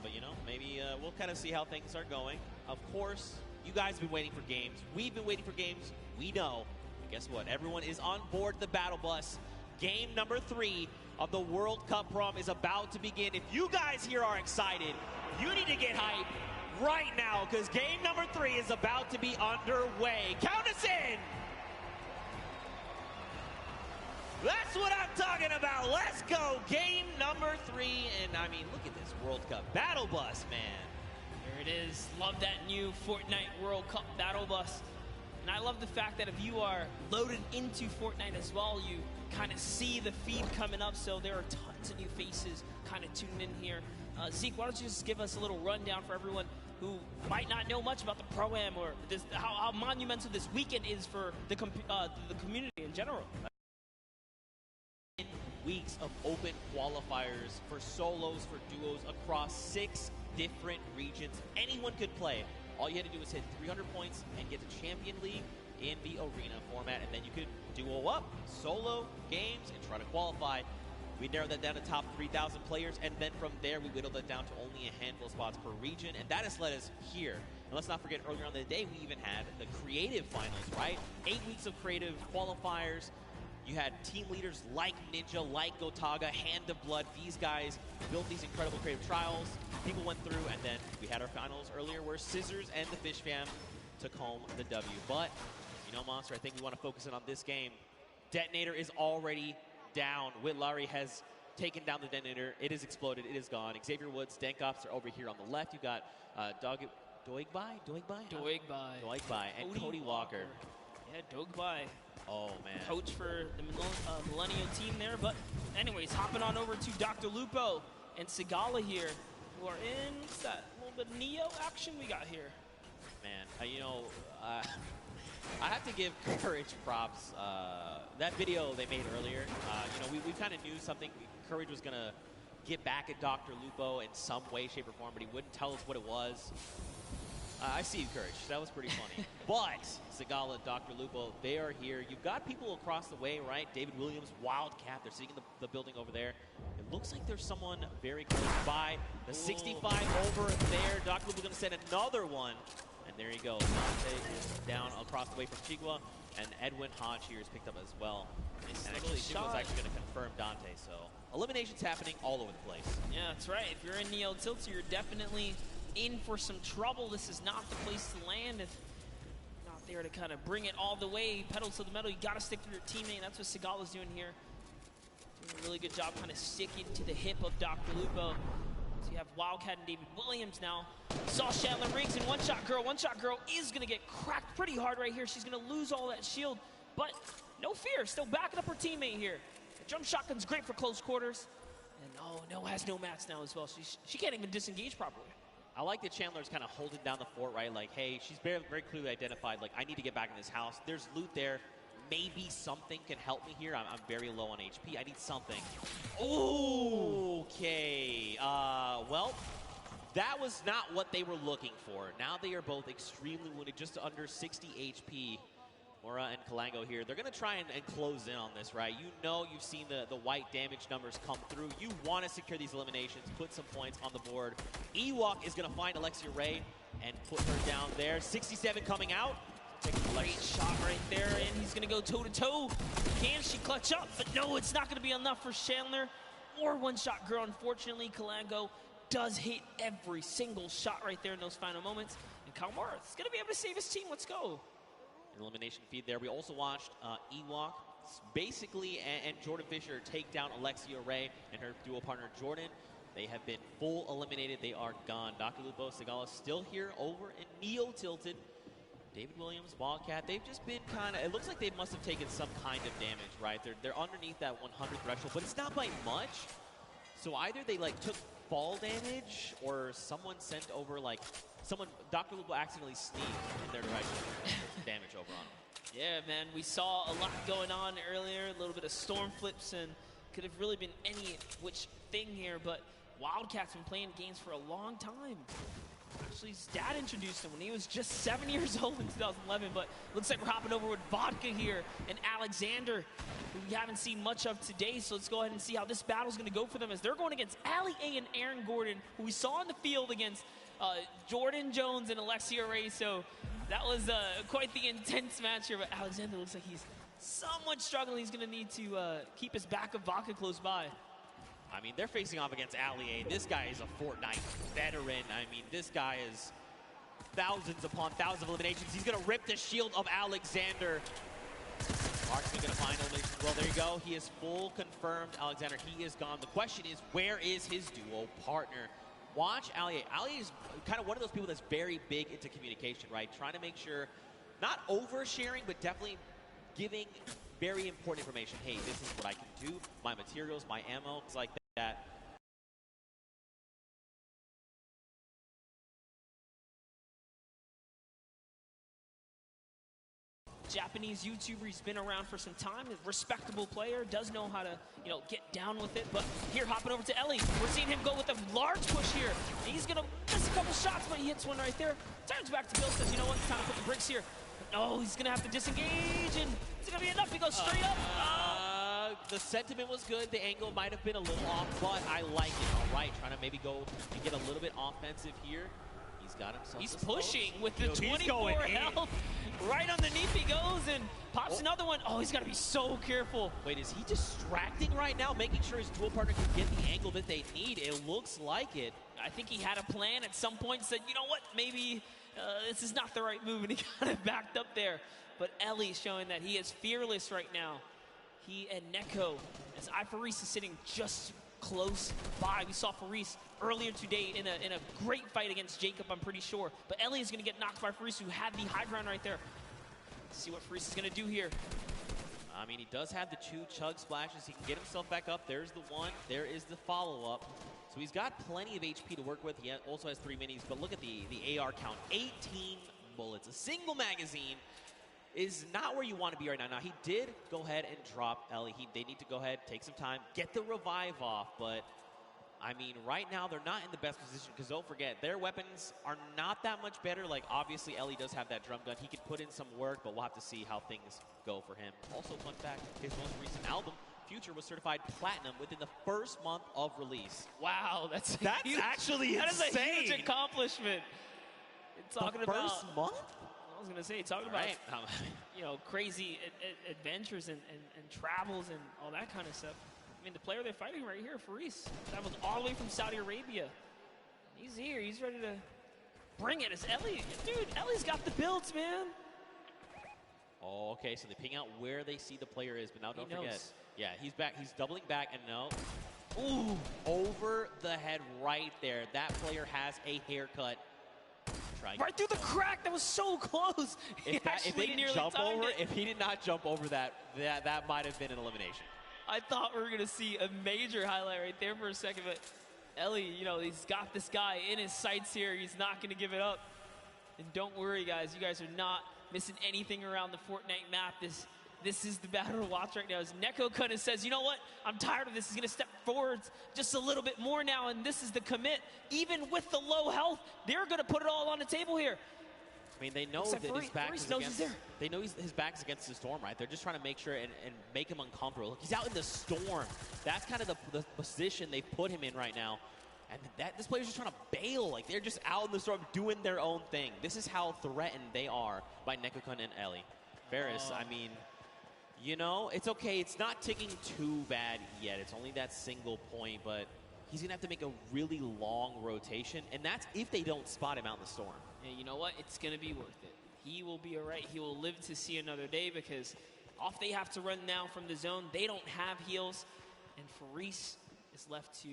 Speaker 5: But you know, maybe we'll kind of see how things are going. Of course, you guys have been waiting for games. We've been waiting for games. We know. Guess what? Everyone is on board the battle bus. Game number 3 of the World Cup prom is about to begin. If you guys here are excited, you need to get hype right now because game number 3 is about to be underway. Count us in. That's what I'm talking about. Let's go. Game number 3. And I mean, look at this World Cup battle bus, man.
Speaker 2: There it is. Love that new Fortnite World Cup battle bus. And I love the fact that if you are loaded into Fortnite as well, you kind of see the feed coming up. So there are tons of new faces kind of tuned in here. Zeke, why don't you just give us a little rundown for everyone who might not know much about the Pro-Am or this, how monumental this weekend is for the community in general.
Speaker 5: Weeks of open qualifiers for solos, for duos across 6 different regions. Anyone could play. All you had to do was hit 300 points and get to Champion League in the arena format, and then you could duo up, solo games, and try to qualify. We narrowed that down to top 3,000 players, and then from there we whittled it down to only a handful of spots per region, and that has led us here. And let's not forget, earlier on in the day, we even had the creative finals, right? 8 weeks of creative qualifiers. You had team leaders like Ninja, like Gotaga, Hand of Blood. These guys built these incredible creative trials. People went through, and then we had our finals earlier where Scissors and the Fish Fam took home the W. But, you know, Monster, I think we want to focus in on this game. Detonator is already down. Whitlari has taken down the Detonator. It has exploded. It is gone. Xavier Woods, Dankops are over here on the left. You got Doigbai, and Cody Walker.
Speaker 2: Yeah, Doigbai.
Speaker 5: Oh, man.
Speaker 2: Coach for the Millennial team there. But anyways, hopping on over to Dr. Lupo and Sigala here, who are in, what's that, a little bit of Neo action we got here.
Speaker 5: Man, you know, I have to give Courage props. That video they made earlier, you know, we kind of knew something. Courage was going to get back at Dr. Lupo in some way, shape, or form, but he wouldn't tell us what it was. I see you, Courage. That was pretty funny. But Sigala, Dr. Lupo, they are here. You've got people across the way, right? David Williams, Wildcat. They're sitting in the building over there. It looks like there's someone very close by. The 65 over there. Dr. Lupo going to send another one. And there you go. Dante is down across the way from Chigua. And Edwin Hodge here is picked up as well. And actually, Chigua's actually going to confirm Dante. So eliminations happening all over the place.
Speaker 2: Yeah, that's right. If you're in Neo Tilted, you're definitely in for some trouble. This is not the place to land. If not there to kind of bring it all the way, pedal to the metal, you got to stick to your teammate, and that's what Sigala's doing here. Doing a really good job kind of sticking to the hip of Dr. Lupo. So you have Wildcat and David Williams now. Saw Shanlin Riggs and One Shot Girl. One Shot Girl is going to get cracked pretty hard right here. She's going to lose all that shield, but no fear, still backing up her teammate here. The jump shotgun's great for close quarters. And oh, no, has no mats now as well. She can't even disengage properly.
Speaker 5: I like that Chandler's kind of holding down the fort, right? Like, hey, she's very, very clearly identified, like, I need to get back in this house. There's loot there. Maybe something can help me here. I'm very low on HP. I need something. Okay. Well, that was not what they were looking for. Now they are both extremely wounded, just under 60 HP. Mora and Kalango here. They're going to try and close in on this, right? You know, you've seen the white damage numbers come through. You want to secure these eliminations, put some points on the board. Ewok is going to find Alexia Ray and put her down there. 67 coming out.
Speaker 2: Great shot right there, and he's going to go toe-to-toe. Can she clutch up? But no, it's not going to be enough for Chandler or One Shot Girl. Unfortunately, Kalango does hit every single shot right there in those final moments. And Kalmar is going to be able to save his team. Let's go.
Speaker 5: Elimination feed there. We also watched Ewok basically and Jordan Fisher take down Alexia Ray and her duo partner Jordan. They have been full eliminated. They are gone. Dr. Lupo, Sigala still here over in Neo Tilted. David Williams, Wildcat, they've just been kind of, it looks like they must have taken some kind of damage, right? They're underneath that 100 threshold, but it's not by much. So either they like took fall damage or someone sent over like, Dr. Lupo accidentally sneaked in their direction. Damage over on them.
Speaker 2: Yeah, man, we saw a lot going on earlier, a little bit of storm flips, and could have really been any which thing here, but Wildcat's been playing games for a long time. Actually, his dad introduced him when he was just 7 years old in 2011, but looks like we're hopping over with Vodka here and Alexander, who we haven't seen much of today, so let's go ahead and see how this battle's going to go for them as they're going against Ali A and Aaron Gordon, who we saw in the field against Jordan Jones and Alexia Ray, so that was quite the intense match here, but Alexander looks like he's somewhat struggling. He's going to need to keep his back of Vodka close by.
Speaker 5: I mean, they're facing off against Ali A. This guy is a Fortnite veteran. I mean, this guy is thousands upon thousands of eliminations. He's going to rip the shield of Alexander. Marksman going to find elimination as well. There you go. He is full confirmed. Alexander, he is gone. The question is, where is his duo partner? Watch Ali. Ali is kind of one of those people that's very big into communication, right? Trying to make sure, not oversharing, but definitely giving very important information. Hey, this is what I can do. My materials, my ammo, things like that.
Speaker 2: Japanese YouTuber, he's been around for some time, a respectable player, does know how to, get down with it. But here, hopping over to Ellie, we're seeing him go with a large push here. He's gonna miss a couple shots, but he hits one right there. Turns back to Bill, says, you know what, it's time to put the bricks here. No, he's gonna have to disengage, and it's gonna be enough. He goes straight up.
Speaker 5: The sentiment was good. The angle might have been a little off, but I like it. All right, trying to maybe go and get a little bit offensive here. He's got himself.
Speaker 2: He's pushing with the 24 health. Right underneath he goes and pops another one. Oh, he's got to be so careful.
Speaker 5: Wait, is he distracting right now, making sure his dual partner can get the angle that they need? It looks like it.
Speaker 2: I think he had a plan at some point, said, you know what, maybe this is not the right move, and he kind of backed up there. But Ellie showing that he is fearless right now. He and Neko, as Faris is sitting just close by. We saw Faris earlier today in a great fight against Jacob, I'm pretty sure. But Ellie is going to get knocked by Faris, who had the high ground right there. Let's see what Faris is going to do here.
Speaker 5: I mean, he does have the 2 chug splashes. He can get himself back up. There's the one. There is the follow-up. So he's got plenty of HP to work with. He also has 3 minis. But look at the AR count. 18 bullets. A single magazine is not where you want to be right now. Now, he did go ahead and drop Ellie. They need to go ahead, take some time, get the revive off. But, I mean, right now, they're not in the best position because don't forget, their weapons are not that much better. Like, obviously, Ellie does have that drum gun. He could put in some work, but we'll have to see how things go for him. Also, fun fact, his most recent album, Future, was certified platinum within the first month of release.
Speaker 2: Wow, that's
Speaker 5: huge, actually
Speaker 2: that
Speaker 5: insane.
Speaker 2: Is a huge accomplishment.
Speaker 5: The first month?
Speaker 2: I was going to say, talking about, crazy adventures and travels and all that kind of stuff. I mean, the player they're fighting right here, Faris, traveled all the way from Saudi Arabia. He's here. He's ready to bring it. It's Ellie. Dude, Ellie's got the builds, man.
Speaker 5: Oh, okay, so they ping out where they see the player is, but now don't forget. Yeah, he's back. He's doubling back, and no. Ooh, over the head right there. That player has a haircut.
Speaker 2: Right through the crack. That was so close.
Speaker 5: If they didn't jump over, if he did not jump over that might have been an elimination.
Speaker 2: I thought we were going to see a major highlight right there for a second, but Ellie, he's got this guy in his sights here. He's not going to give it up. And don't worry, guys. You guys are not missing anything around the Fortnite map. This is the battle to watch right now. As Neko kind of says, you know what? I'm tired of this. He's going to step forwards just a little bit more now, and this is the commit. Even with the low health, they're going to put it all on the table here.
Speaker 5: I mean, they know that his back is against. They know his back is against the storm, right? They're just trying to make sure and make him uncomfortable. Look, he's out in the storm. That's kind of the position they put him in right now. And this player's just trying to bail. Like, they're just out in the storm doing their own thing. This is how threatened they are by Nekokun and Ellie. Faris, I mean, it's okay. It's not ticking too bad yet. It's only that single point, but he's going to have to make a really long rotation, and that's if they don't spot him out in the storm.
Speaker 2: Yeah, you know what? It's going to be worth it. He will be all right. He will live to see another day because off they have to run now from the zone. They don't have heals, and Faris is left to,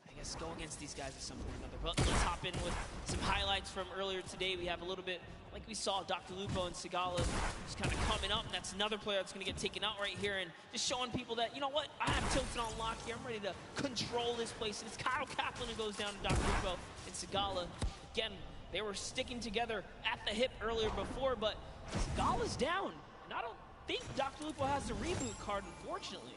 Speaker 2: I guess, go against these guys at some point or another. But let's hop in with some highlights from earlier today. We have a little bit, like we saw, Dr. Lupo and Sigala just kind of coming up. And that's another player that's going to get taken out right here and just showing people that, you know what, I have Tilted on lock here. I'm ready to control this place. And it's Kyle Kaplan who goes down to Dr. Lupo and Sigala. Again, they were sticking together at the hip earlier before, but Sigala's down. And I don't think Dr. Lupo has the reboot card, unfortunately.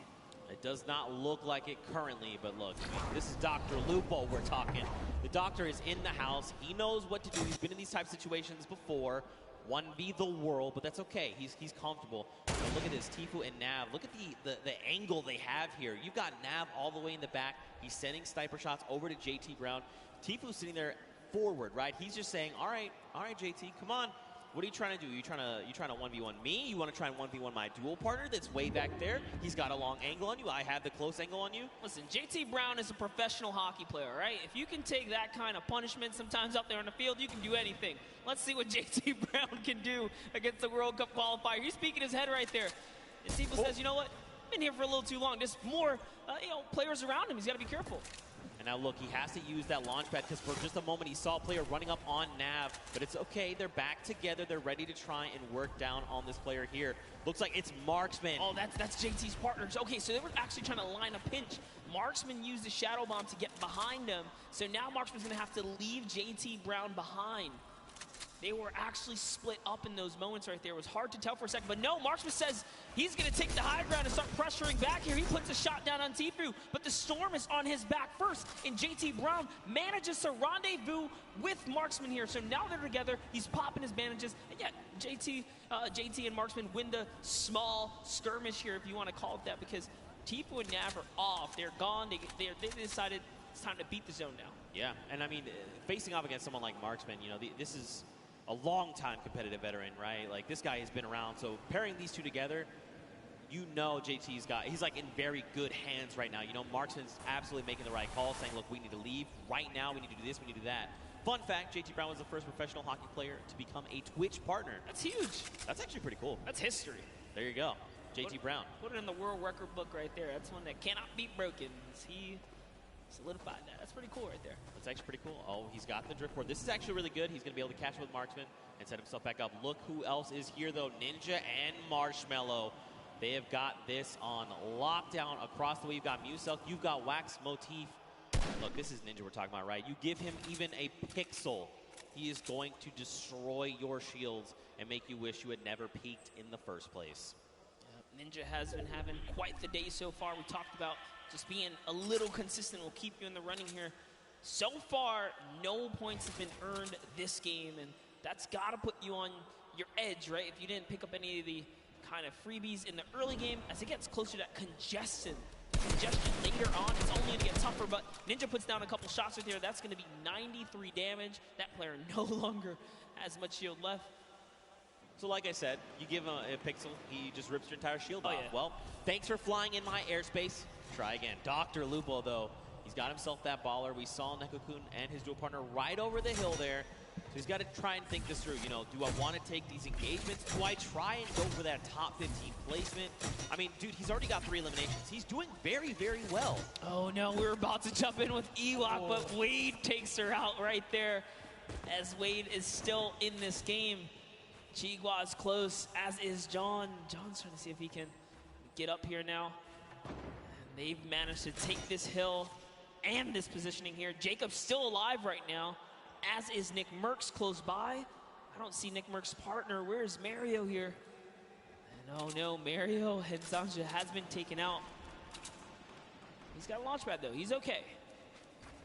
Speaker 5: It does not look like it currently, but look, this is Dr. Lupo we're talking. The doctor is in the house. He knows what to do. He's been in these type of situations before. 1v the world, but that's okay. He's comfortable. But look at this, Tifu and Nav. Look at the angle they have here. You've got Nav all the way in the back. He's sending sniper shots over to JT Brown. Tifu's sitting there forward, right? He's just saying, all right, JT, come on. What are you trying to do? You trying to 1v1 me? You want to try and 1v1 my dual partner that's way back there? He's got a long angle on you. I have the close angle on you.
Speaker 2: Listen, JT Brown is a professional hockey player, right? If you can take that kind of punishment sometimes out there on the field, you can do anything. Let's see what JT Brown can do against the World Cup qualifier. He's speaking his head right there. And Sifu says, you know what? I've been here for a little too long. There's more, players around him. He's got to be careful.
Speaker 5: And now look, he has to use that launch pad because for just a moment he saw a player running up on Nav. But it's okay. They're back together. They're ready to try and work down on this player here. Looks like it's Marksman.
Speaker 2: Oh, that's JT's partners. Okay, so they were actually trying to line a pinch. Marksman used the Shadow Bomb to get behind him. So now Marksman's going to have to leave JT Brown behind. They were actually split up in those moments right there. It was hard to tell for a second, but no, Marksman says he's going to take the high ground and start pressuring back here. He puts a shot down on Tfue, but the Storm is on his back first, and JT Brown manages to rendezvous with Marksman here. So now they're together. He's popping his bandages, and yeah, JT and Marksman win the small skirmish here, if you want to call it that, because Tfue and Nav are off. They're gone. They decided it's time to beat the zone now.
Speaker 5: Yeah, and I mean, facing off against someone like Marksman, this is a long-time competitive veteran, right? Like, this guy has been around, so pairing these two together, he's like in very good hands right now. Marksman's absolutely making the right call, saying, look, we need to leave right now, we need to do this, we need to do that. Fun fact, JT Brown was the first professional hockey player to become a Twitch partner.
Speaker 2: That's huge.
Speaker 5: That's actually pretty cool.
Speaker 2: That's history.
Speaker 5: There you go, JT Brown.
Speaker 2: Put it in the world record book right there. That's one that cannot be broken. He solidified that. That's pretty cool right there.
Speaker 5: That's actually pretty cool. Oh, he's got the driftboard. This is actually really good. He's going to be able to catch with Marksman and set himself back up. Look who else is here, though. Ninja and Marshmallow. They have got this on lockdown across the way. You've got Muselk. You've got Wax Motif. Look, this is Ninja we're talking about, right? You give him even a pixel, he is going to destroy your shields and make you wish you had never peaked in the first place.
Speaker 2: Ninja has been having quite the day so far. We talked about just being a little consistent will keep you in the running here. So far, no points have been earned this game, and that's got to put you on your edge, right? If you didn't pick up any of the kind of freebies in the early game, as it gets closer to that congestion later on, it's only going to get tougher, but Ninja puts down a couple shots right there. That's going to be 93 damage. That player no longer has much shield left.
Speaker 5: So like I said, you give him a pixel, he just rips your entire shield off.
Speaker 2: Yeah.
Speaker 5: Well, thanks for flying in my airspace. Try again. Dr. Lupo, though, he's got himself that baller. We saw Neko-kun and his dual partner right over the hill there. So he's got to try and think this through. Do I want to take these engagements? Do I try and go for that top 15 placement? I mean, dude, he's already got 3 eliminations. He's doing very, very well.
Speaker 2: Oh, no, we were about to jump in with Ewok, but Wade takes her out right there as Wade is still in this game. Chigua is close, as is John. John's trying to see if he can get up here now. And they've managed to take this hill and this positioning here. Jacob's still alive right now, as is Nick Merckx close by. I don't see Nick Merck's partner. Where's Mario here? And oh no, Mario and Zanja has been taken out. He's got a launch pad though, he's okay.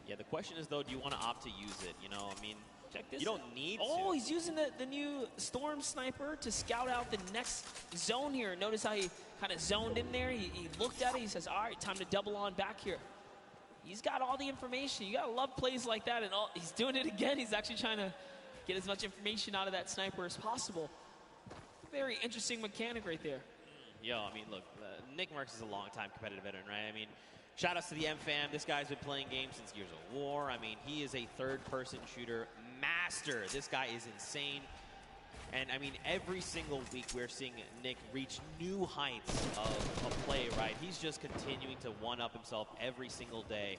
Speaker 5: Yeah, the question is though, do you want to opt to use it? I mean,
Speaker 2: check this.
Speaker 5: You don't need to.
Speaker 2: Oh, he's using the new Storm Sniper to scout out the next zone here. Notice how he kind of zoned in there. He looked at it. He says, all right, time to double on back here. He's got all the information. You got to love plays like that. And he's doing it again. He's actually trying to get as much information out of that sniper as possible. Very interesting mechanic right there.
Speaker 5: I mean, look, Nick Merckx is a long-time competitive veteran, right? I mean, shout outs to the M-Fam. This guy's been playing games since Gears of War. I mean, he is a third-person shooter master. This guy is insane. And, I mean, every single week we're seeing Nick reach new heights of play, right? He's just continuing to one-up himself every single day.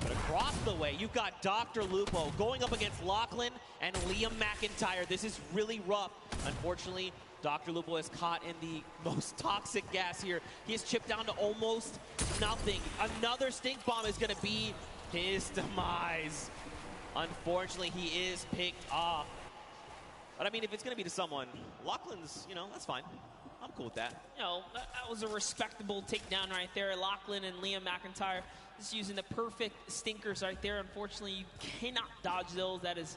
Speaker 5: But across the way, you've got Dr. Lupo going up against Lachlan and Liam McIntyre. This is really rough. Unfortunately, Dr. Lupo is caught in the most toxic gas here. He is chipped down to almost nothing. Another stink bomb is going to be his demise. Unfortunately, he is picked off. But I mean, if it's going to be to someone, Lachlan's, that's fine. I'm cool with that.
Speaker 2: That was a respectable takedown right there. Lachlan and Liam McIntyre just using the perfect stinkers right there. Unfortunately, you cannot dodge those. That is,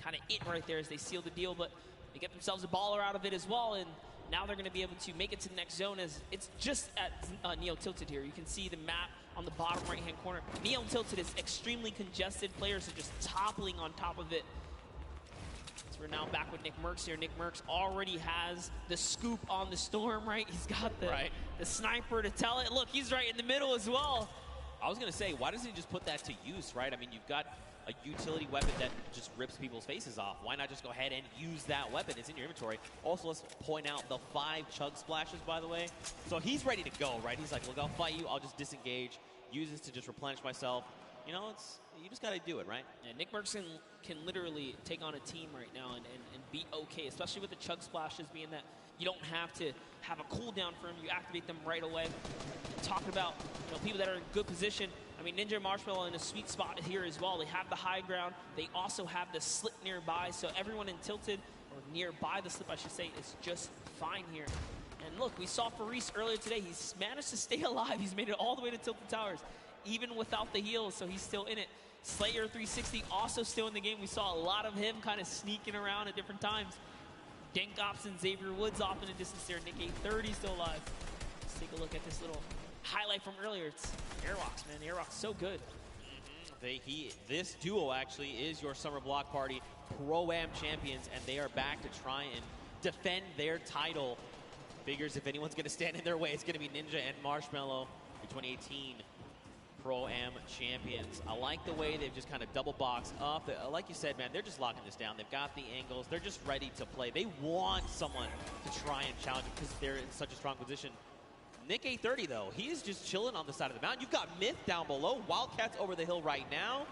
Speaker 2: kind of it right there as they seal the deal. But they get themselves a baller out of it as well. And now they're going to be able to make it to the next zone as it's just at Neo Tilted here. You can see the map on the bottom right-hand corner. Neo Tilted is extremely congested. Players are just toppling on top of it. So we're now back with Nick Merckx here. Nick Merckx already has the scoop on the Storm, right? He's got the sniper to tell it. Look, he's right in the middle as well.
Speaker 5: I was going to say, why doesn't he just put that to use, right? I mean, you've got a utility weapon that just rips people's faces off. Why not just go ahead and use that weapon? It's in your inventory. Also, let's point out the 5 chug splashes, by the way. So he's ready to go, right? He's like, look, I'll fight you. I'll just disengage. Use this to just replenish myself. You know, you just got to do it, right?
Speaker 2: Yeah, Nick Merckx can literally take on a team right now and be okay, especially with the chug splashes being that you don't have to have a cooldown for them. You activate them right away. Talking about people that are in good position. I mean, Ninja and Marshmallow in a sweet spot here as well. They have the high ground. They also have the slip nearby, so everyone in Tilted, or nearby the slip, I should say, is just fine here. And look, we saw Faris earlier today. He's managed to stay alive. He's made it all the way to Tilted Towers, even without the heals, so he's still in it. Slayer 360 also still in the game. We saw a lot of him kind of sneaking around at different times. Dank Ops and Xavier Woods off in the distance there. Nick 830 still alive. Let's take a look at this little highlight from earlier. It's Airwalks, man. Airwalks so good.
Speaker 5: This duo actually is your Summer Block Party Pro-Am champions, and they are back to try and defend their title. Figures if anyone's going to stand in their way, it's going to be Ninja and Marshmallow, the 2018 Pro-Am champions. I like the way they've just kind of double boxed up. Like you said, man, they're just locking this down. They've got the angles. They're just ready to play. They want someone to try and challenge them because they're in such a strong position. Nick 830, though, he is just chilling on the side of the mountain. You've got Myth down below. Wildcats over the hill right now.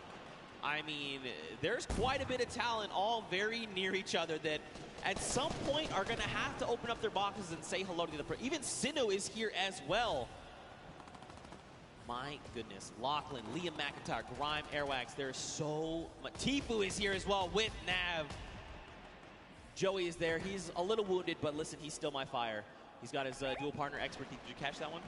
Speaker 5: I mean, there's quite a bit of talent all very near each other that at some point are going to have to open up their boxes and say hello to the pro. Even Sino is here as well. My goodness. Lachlan, Liam McIntyre, Grime, Airwax. There's so much. Tifu is here as well with Nav. Joey is there. He's a little wounded, but listen, he's still my fire. He's got his dual partner expert. Did you catch that one?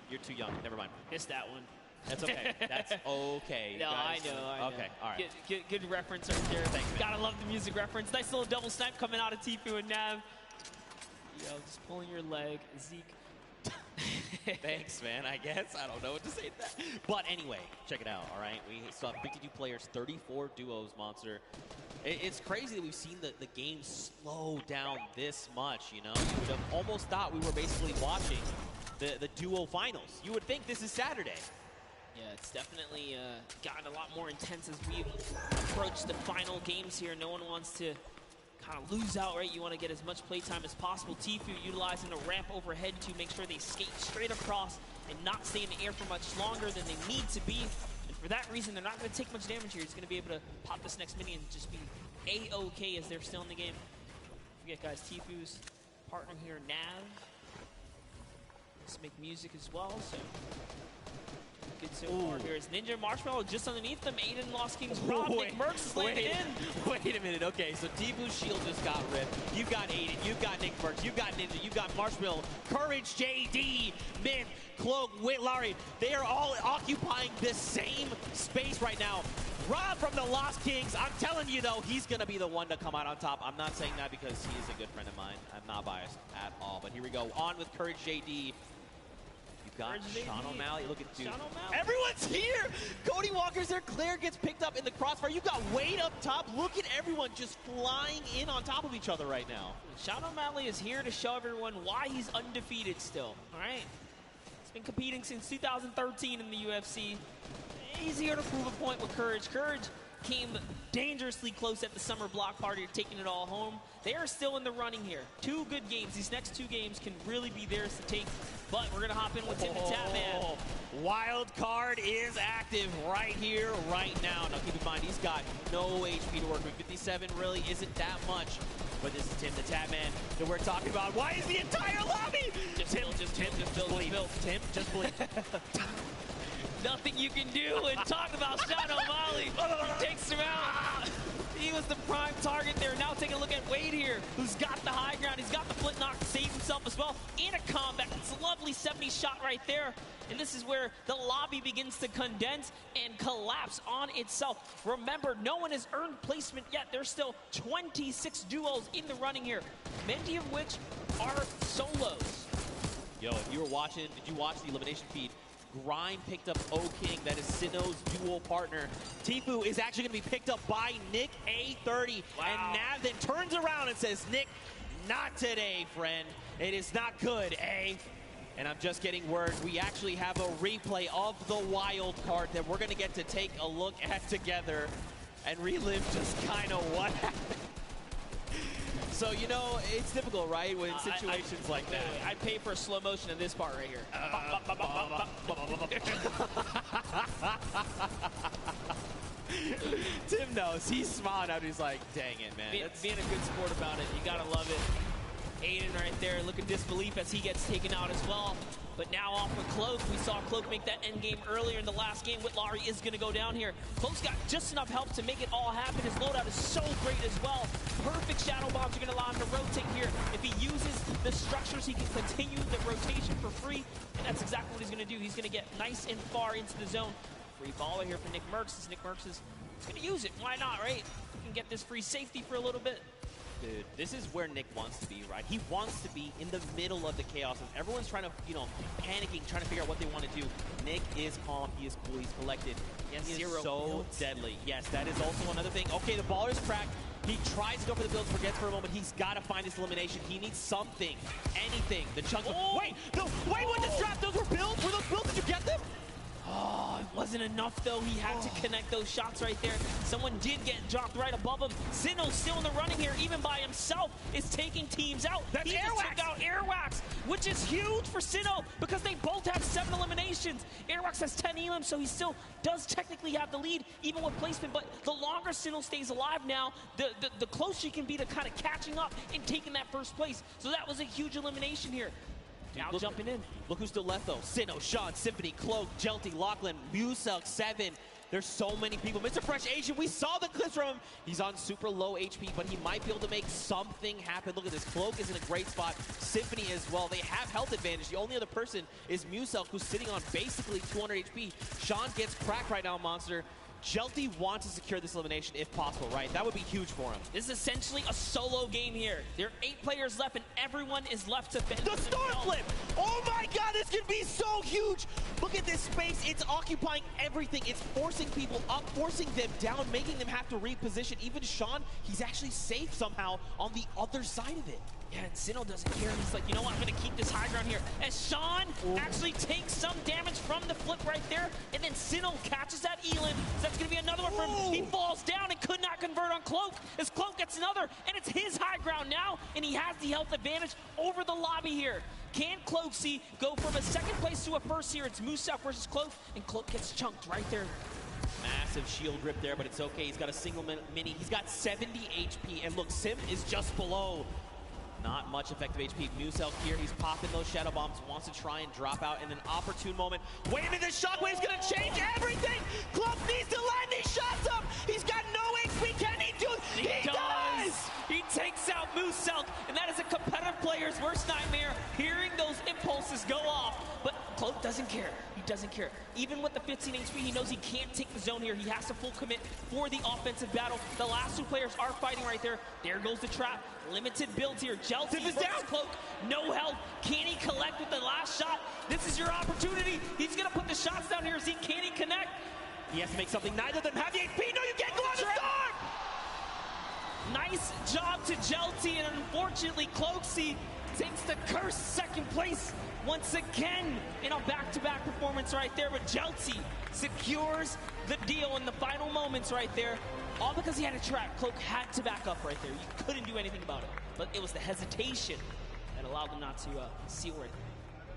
Speaker 5: You're too young. Never mind.
Speaker 2: Missed that one.
Speaker 5: That's okay. That's okay.
Speaker 2: No,
Speaker 5: guys.
Speaker 2: I know.
Speaker 5: Okay, all right.
Speaker 2: Good reference right there.
Speaker 5: Thanks, man.
Speaker 2: Gotta love the music reference. Nice little double snipe coming out of Tifu and Nav. Yo, just pulling your leg. Zeke.
Speaker 5: Thanks, man, I guess. I don't know what to say to that. But anyway, check it out, all right? We saw 52 players, 34 duos, Monster. It's crazy that we've seen the game slow down this much, you know? You would have almost thought we were basically watching the duo finals. You would think this is Saturday.
Speaker 2: Yeah, it's definitely gotten a lot more intense as we approach the final games here. No one wants to kind of lose out, right? You want to get as much playtime as possible. Tifu utilizing a ramp overhead to make sure they skate straight across and not stay in the air for much longer than they need to be. And for that reason, they're not going to take much damage here. He's going to be able to pop this next minion and just be A-OK as they're still in the game. Don't forget, guys, Tifu's partner here, Nav. Let's make music as well, so good so far here is Ninja Marshmallow just underneath them. Aiden Lost King's Rob. Nick Merckx slammed in.
Speaker 5: Wait a minute. Okay, so Tifu's shield just got ripped. You've got Aiden. You've got Nick Merckx. You've got Ninja. You've got Marshmallow. Courage, JD, Myth, Cloak, Whit, Larry. They are all occupying this same space right now. Rob from the Lost Kings. I'm telling you, though, he's going to be the one to come out on top. I'm not saying that because he is a good friend of mine. I'm not biased at all. But here we go. On with Courage, JD. Got Sean O'Malley. Look at dude. Everyone's here. Cody Walker's there. Claire gets picked up in the crossfire. You got Wade up top. Look at everyone just flying in on top of each other right now.
Speaker 2: Sean O'Malley is here to show everyone why he's undefeated still. All right. He's been competing since 2013 in the UFC. He's here to prove a point with Courage. Courage came dangerously close at the summer block party, taking it all home. They are still in the running here. 2 good games. These next 2 games can really be theirs to take. But we're going to hop in with Tim the Tatman.
Speaker 5: Wild card is active right here, right now. Now, keep in mind, he's got no HP to work with. 57 really isn't that much. But this is Tim the Tatman that we're talking about. Why is the entire lobby?
Speaker 2: Just bleed.
Speaker 5: Tim, just bleed.
Speaker 2: Nothing you can do. And talk about Sean O'Malley. He takes him out. He was the prime target there. Now take a look at Wade here, who's got the high ground. He's got the flint knock to save himself as well. In a combat. It's a lovely 70 shot right there. And this is where the lobby begins to condense and collapse on itself. Remember, no one has earned placement yet. There's still 26 duos in the running here, many of which are solos.
Speaker 5: Yo, if you were watching, did you watch the elimination feed? Grime picked up O-King. That is Sinnoh's dual partner. Tfue is actually going to be picked up by Nick A30.
Speaker 2: Wow.
Speaker 5: And Nav then turns around and says, Nick, not today, friend. It is not good, eh? And I'm just getting word, we actually have a replay of the wild card that we're going to get to take a look at together and relive just kind of what happened. So, you know, it's difficult, right, when situations like that.
Speaker 2: I'd pay for a slow motion in this part right here.
Speaker 5: Tim knows. He's smiling out. He's like, dang it, man.
Speaker 2: Being a good sport about it. You got to love it. Aiden right there, look at disbelief as he gets taken out as well. But now off with Cloak. We saw Cloak make that end game earlier in the last game. Whitlari is going to go down here. Cloak's got just enough help to make it all happen. His loadout is so great as well. Perfect shadow bombs are going to allow him to rotate here. If he uses the structures, he can continue the rotation for free. And that's exactly what he's going to do. He's going to get nice and far into the zone. Free follow here for Nick Merckx. As Nick Merckx is going to use it. Why not, right? He can get this free safety for a little bit.
Speaker 5: Dude, this is where Nick wants to be, right? He wants to be in the middle of the chaos. As everyone's trying to, you know, panicking, trying to figure out what they want to do. Nick is calm. He is cool. He's collected. He is so deadly. Yes, that is also another thing. Okay, the baller is cracked. He tries to go for the builds, forgets for a moment. He's got to find his elimination. He needs something, anything. The chunk.
Speaker 2: Oh.
Speaker 5: Wait, what the strap? Those were builds? Were those builds? Did you get them?
Speaker 2: Oh, it wasn't enough, though. He had to connect those shots right there. Someone did get dropped right above him. Sinnoh's still in the running here, even by himself, is taking teams out.
Speaker 5: That's
Speaker 2: he just took out Airwax, which is huge for Sinnoh because they both have 7 eliminations. Airwax has 10 elims, so he still does technically have the lead, even with placement. But the longer Sinnoh stays alive now, the closer he can be to kind of catching up and taking that first place. So that was a huge elimination here. Now jumping in.
Speaker 5: Look who's still left, though. Sinnoh, Sean, Symphony, Cloak, Jelty, Lachlan, Muselk, 7. There's so many people. Mr. Fresh Asian, we saw the clips from him. He's on super low HP, but he might be able to make something happen. Look at this. Cloak is in a great spot. Symphony as well. They have health advantage. The only other person is Muselk, who's sitting on basically 200 HP. Sean gets cracked right now, Monster. Jelty wants to secure this elimination if possible, right? That would be huge for him.
Speaker 2: This is essentially a solo game here. There are 8 players left, and everyone is left to fend.
Speaker 5: The Storm Flip! Oh my god, this could be so huge! Look at this space. It's occupying everything. It's forcing people up, forcing them down, making them have to reposition. Even Sean, he's actually safe somehow on the other side of it.
Speaker 2: Yeah, and Sinnoh doesn't care. He's like, you know what? I'm going to keep this high ground here. As Sean actually takes some damage from the flip right there, and then Sinnoh catches that Elim. So that's going to be another one for him. He falls down and could not convert on Cloak. As Cloak gets another, and it's his high ground now, and he has the health advantage over the lobby here. Can Cloaksy go from a second place to a first here? It's Muselk versus Cloak, and Cloak gets chunked right there.
Speaker 5: Massive shield grip there, but it's okay. He's got a single mini. He's got 70 HP, and look, Sim is just below. Not much effective HP. Muselk here, he's popping those shadow bombs, wants to try and drop out in an opportune moment. Wait a minute, this shockwave's gonna change everything! Cloak needs to line these shots up! He's got no HP, can he do it? He does!
Speaker 2: He takes out Muselk, and that is a competitive player's worst nightmare, hearing those impulses go off. But Cloak doesn't care. He doesn't care. Even with the 15 HP, he knows he can't take the zone here. He has to full commit for the offensive battle. The last 2 players are fighting right there. There goes the trap. Limited builds here. Jelty versus Cloak. No health. Can he collect with the last shot? This is your opportunity. He's going to put the shots down here. Can he connect?
Speaker 5: He has to make something. Neither of them have the HP. No, you can't go on the start!
Speaker 2: Nice job to Jelty, and unfortunately, Cloaksy takes the cursed second place once again in a back-to-back performance right there. But Jelty secures the deal in the final moments right there. All because he had a trap. Cloak had to back up right there. You couldn't do anything about it. But it was the hesitation that allowed him not to seal it.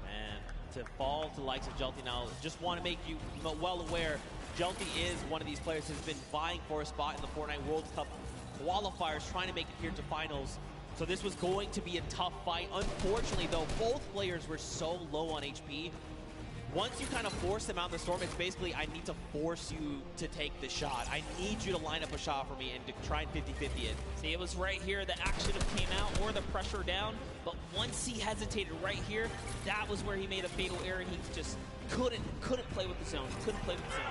Speaker 5: And to fall to the likes of Jelty now, just want to make you well aware, Jelty is one of these players who's been vying for a spot in the Fortnite World Cup qualifiers, trying to make it here to finals. So this was going to be a tough fight. Unfortunately, though, both players were so low on HP. Once you kind of force them out in the storm, it's basically, I need to force you to take the shot. I need you to line up a shot for me and to try and 50-50 it.
Speaker 2: See, it was right here. The action came out or the pressure down. But once he hesitated right here, that was where he made a fatal error. He just couldn't play with the zone. Couldn't play with the zone.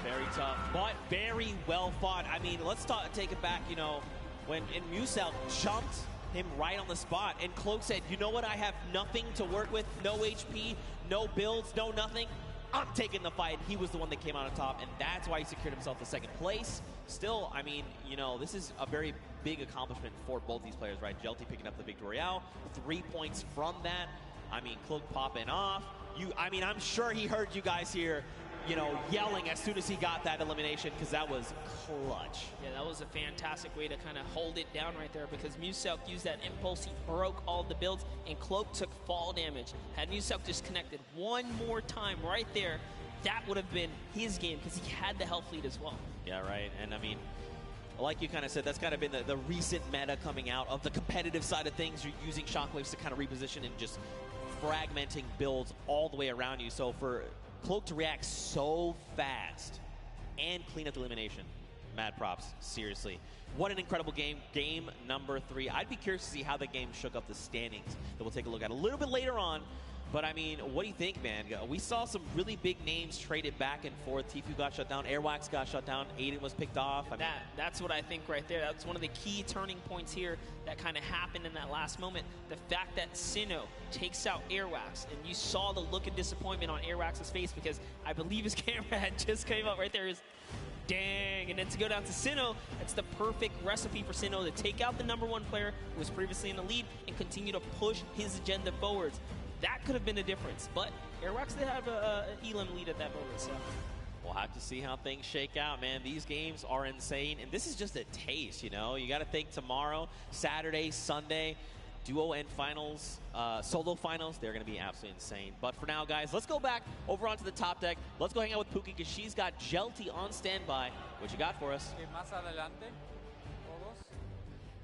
Speaker 5: Very tough, but very well fought. I mean, let's take it back, you know, when Muselk jumped him right on the spot. And Cloak said, you know what? I have nothing to work with. No HP, no builds, no nothing. I'm taking the fight. He was the one that came out on top, and that's why he secured himself the second place. Still, I mean, you know, this is a very big accomplishment for both these players, right? Jelty picking up the Victory Royale, 3 points from that. I mean, Cloak popping off. I mean, I'm sure he heard you guys here, you know, yelling as soon as he got that elimination, because that was clutch.
Speaker 2: Yeah, that was a fantastic way to kind of hold it down right there, because Muselk used that impulse. He broke all the builds, and Cloak took fall damage. Had Muselk just connected one more time right there, that would have been his game, because he had the health lead as well.
Speaker 5: Yeah, right. And I mean, like you kind of said, that's kind of been the recent meta coming out of the competitive side of things. You're using shockwaves to kind of reposition and just fragmenting builds all the way around you. So for Cloak to react so fast and clean up the elimination, mad props, seriously. What an incredible game. Game number 3. I'd be curious to see how the game shook up the standings that we'll take a look at a little bit later on. But I mean, what do you think, man? We saw some really big names traded back and forth. Tfue got shut down, Airwax got shut down, Aiden was picked off. I mean,
Speaker 2: that's what I think right there. That's one of the key turning points here that kind of happened in that last moment. The fact that Sinnoh takes out Airwax, and you saw the look of disappointment on Airwax's face, because I believe his camera had just came up right there. Is dang, and then to go down to Sinnoh, it's the perfect recipe for Sinnoh to take out the #1 player who was previously in the lead and continue to push his agenda forwards. That could have been the difference, but Airwax did have an Elam lead at that moment, so.
Speaker 5: We'll have to see how things shake out, man. These games are insane, and this is just a taste, you know? You got to think tomorrow, Saturday, Sunday, duo and finals, solo finals, they're going to be absolutely insane. But for now, guys, let's go back over onto the top deck. Let's go hang out with Pookie, because she's got Jelty on standby. What you got for us?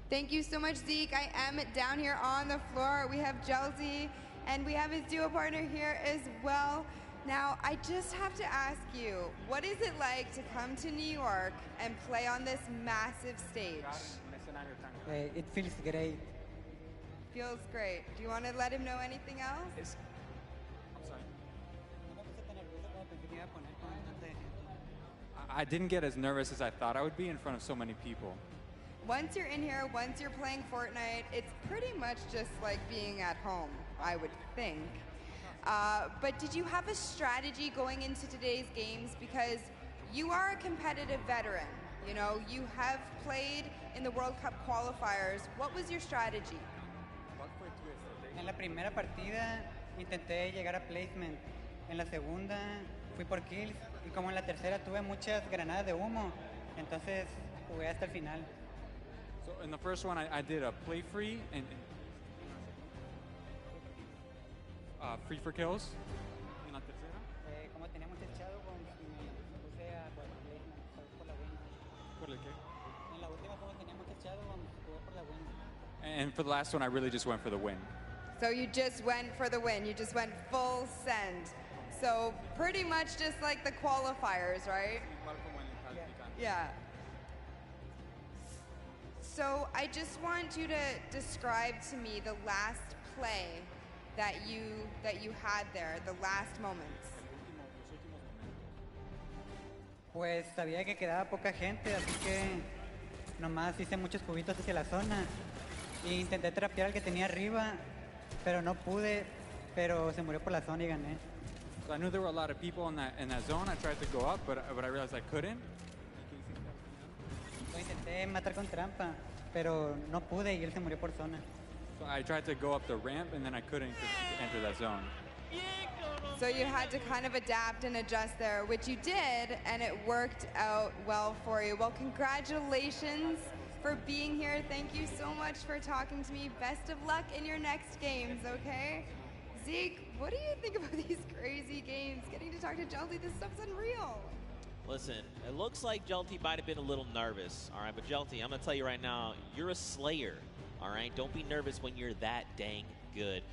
Speaker 3: Thank you so much, Zeke. I am down here on the floor. We have Jelty, and we have his duo partner here as well. Now, I just have to ask you, what is it like to come to New York and play on this massive stage?
Speaker 1: It feels great.
Speaker 3: Feels great. Do you want to let him know anything else?
Speaker 1: I'm sorry.
Speaker 6: I didn't get as nervous as I thought I would be in front of so many people.
Speaker 3: Once you're in here, once you're playing Fortnite, it's pretty much just like being at home, I would think. But did you have a strategy going into today's games? Because you are a competitive veteran. You know, you have played in the World Cup qualifiers. What was your strategy?
Speaker 1: En la primera partida intenté llegar a placement. En la segunda fui por kills. Y como en la tercera tuve muchas granadas de humo, entonces jugué hasta el final.
Speaker 6: So in the first one, I did a play free and free for kills. En la tercera.
Speaker 1: Como tenía mucho echado, me puse a por placement, por la win.
Speaker 6: ¿Por el qué?
Speaker 1: En la última, como tenía mucho echado, jugué por la win.
Speaker 6: And for the last one, I really just went for the win.
Speaker 3: So you just went for the win. You just went full send. So pretty much just like the qualifiers, right? Yeah. So I just want you to describe to me the last play that you had there, the last moments.
Speaker 1: Pues sabía que quedaba poca gente, así que nomás hice muchos cubitos hacia la zona e intenté trapear al que tenía arriba, pero no pude, pero se murió por la zona y gané.
Speaker 6: So I knew there were a lot of people in that zone. I tried to go up, but I realized I couldn't.
Speaker 1: Lo intenté matar con trampa, pero no pude y él se murió por zona.
Speaker 6: So I tried to go up the ramp, and then I couldn't enter that zone.
Speaker 3: So you had to kind of adapt and adjust there, which you did, and it worked out well for you. Well, congratulations for being here. Thank you so much for talking to me. Best of luck in your next games, okay? Zeke, what do you think about these crazy games? Getting to talk to Jelty, this stuff's unreal.
Speaker 5: Listen, it looks like Jelty might have been a little nervous, all right? But Jelty, I'm going to tell you right now, you're a slayer, all right? Don't be nervous when you're that dang good.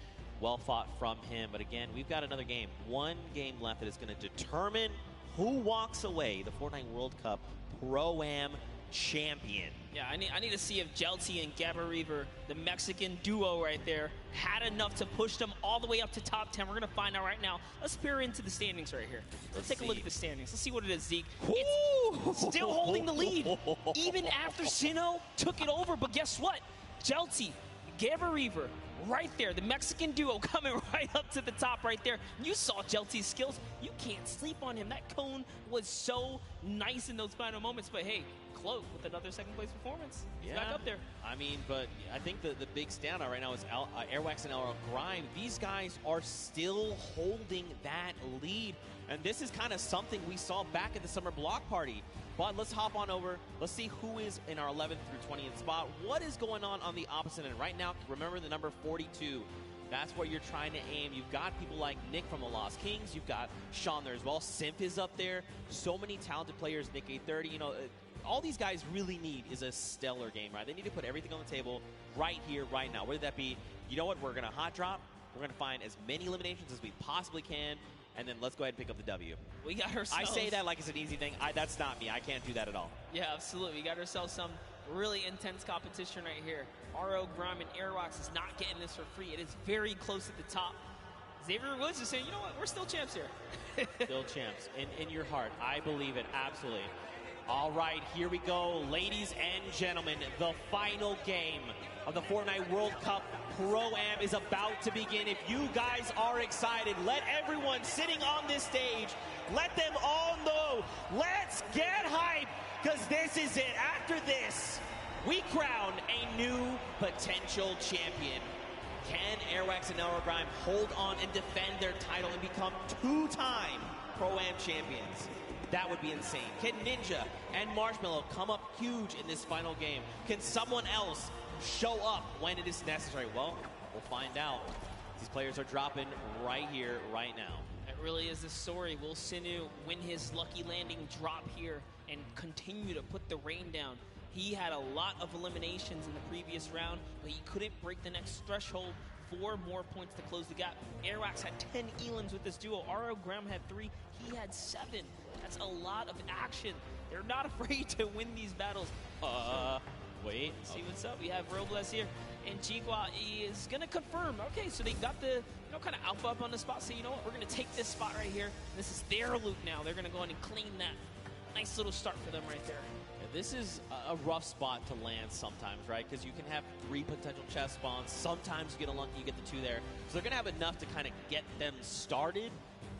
Speaker 5: Well fought from him. But again, we've got another game. One game left that is going to determine who walks away the Fortnite World Cup Pro-Am champion.
Speaker 2: Yeah, I need to see if Jelty and Gabba Reaver, the Mexican duo right there, had enough to push them all the way up to top 10. We're going to find out right now. Let's peer into the standings right here. Let's take a look at the standings. Let's see what it is, Zeke. It's still holding the lead, even after Sinnoh took it over. But guess what? Jelty Gabber Reaver, right there. The Mexican duo coming right up to the top right there. You saw Jelty's skills. You can't sleep on him. That cone was so nice in those final moments. But hey, Cloak with another second place performance. He's back up there.
Speaker 5: I mean, but I think the big standout right now is Airwax and Elro Grime. These guys are still holding that lead. And this is kind of something we saw back at the summer block party. But let's hop on over. Let's see who is in our 11th through 20th spot. What is going on the opposite end? Right now, remember the number 42. That's where you're trying to aim. You've got people like Nick from the Lost Kings. You've got Sean there as well. Simp is up there. So many talented players. Nick A30, you know, all these guys really need is a stellar game, right? They need to put everything on the table right here, right now. Whether that be, you know what, we're going to hot drop. We're going to find as many eliminations as we possibly can. And then let's go ahead and pick up the W.
Speaker 2: We got ourselves...
Speaker 5: I say that like it's an easy thing. That's not me. I can't do that at all.
Speaker 2: Yeah, absolutely. We got ourselves some really intense competition right here. RO, Grime, and Airwax is not getting this for free. It is very close at the top. Xavier Woods is saying, you know what, we're still champs here.
Speaker 5: Still champs. In your heart. I believe it. Absolutely. All right, here we go. Ladies and gentlemen, the final game of the Fortnite World Cup Pro-Am is about to begin. If you guys are excited, let everyone sitting on this stage, let them all know. Let's get hype, because this is it. After this, we crown a new potential champion. Can Airwax and Elro Grime hold on and defend their title and become two-time Pro-Am champions? That would be insane. Can Ninja and Marshmallow come up huge in this final game? Can someone else show up when it is necessary? Well, we'll find out. These players are dropping right here, right now.
Speaker 2: It really is the story. Will Sinu win his lucky landing drop here and continue to put the rain down? He had a lot of eliminations in the previous round, but he couldn't break the next threshold. 4 more points to close the gap. Airwax had 10 elims with this duo. RO Graham had 3. He had 7. That's a lot of action. They're not afraid to win these battles.
Speaker 5: Wait.
Speaker 2: See what's up. We have Robles here, and Chigua is gonna confirm. Okay, so they got the kind of alpha up on the spot. So you know what? We're gonna take this spot right here. This is their loot now. They're gonna go in and clean that. Nice little start for them right there.
Speaker 5: Yeah, this is a rough spot to land sometimes, right? Because you can have 3 potential chest spawns. Sometimes you get unlucky, you get the 2 there. So they're gonna have enough to kind of get them started.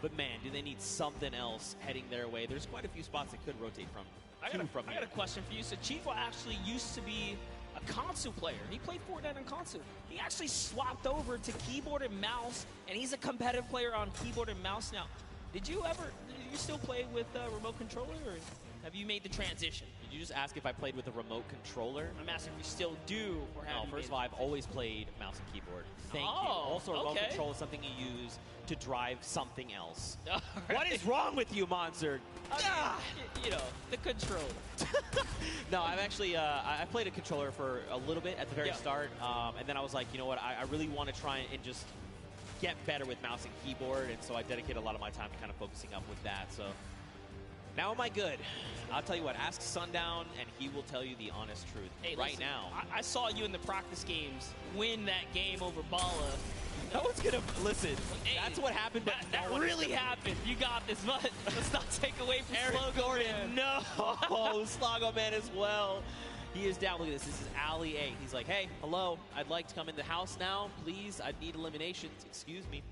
Speaker 5: But man, do they need something else heading their way? There's quite a few spots they could rotate from.
Speaker 2: I got a question for you. So Chico actually used to be a console player. He played Fortnite on console. He actually swapped over to keyboard and mouse, and he's a competitive player on keyboard and mouse now. Did you still play with a remote controller, or have you made the transition?
Speaker 5: Did you just ask if I played with a remote controller?
Speaker 2: I'm asking if you still do, or have you
Speaker 5: first of all, I've always played mouse and keyboard. Thank you. Also, a remote control is something you use to drive something else.
Speaker 2: Right.
Speaker 5: What is wrong with you, Monster?
Speaker 2: You know, the controller.
Speaker 5: No, I've actually I played a controller for a little bit at the very start, and then I was like, you know what, I really want to try and just get better with mouse and keyboard, and so I dedicate a lot of my time to kind of focusing up with that. So now am I good? I'll tell you what, ask Sundown, and he will tell you the honest truth.
Speaker 2: Hey,
Speaker 5: right
Speaker 2: listen,
Speaker 5: now.
Speaker 2: I saw you in the practice games win that game over Bala.
Speaker 5: No one's gonna listen.
Speaker 2: Hey,
Speaker 5: that's what happened.
Speaker 2: That really happened. You got this, but let's not take away from
Speaker 5: Eric
Speaker 2: Slogo
Speaker 5: Gordon.
Speaker 2: Man.
Speaker 5: No, Slogo Man as well. He is down. Look at this. This is Ali A. He's like, hey, hello. I'd like to come in the house now, please. I need eliminations. Excuse me.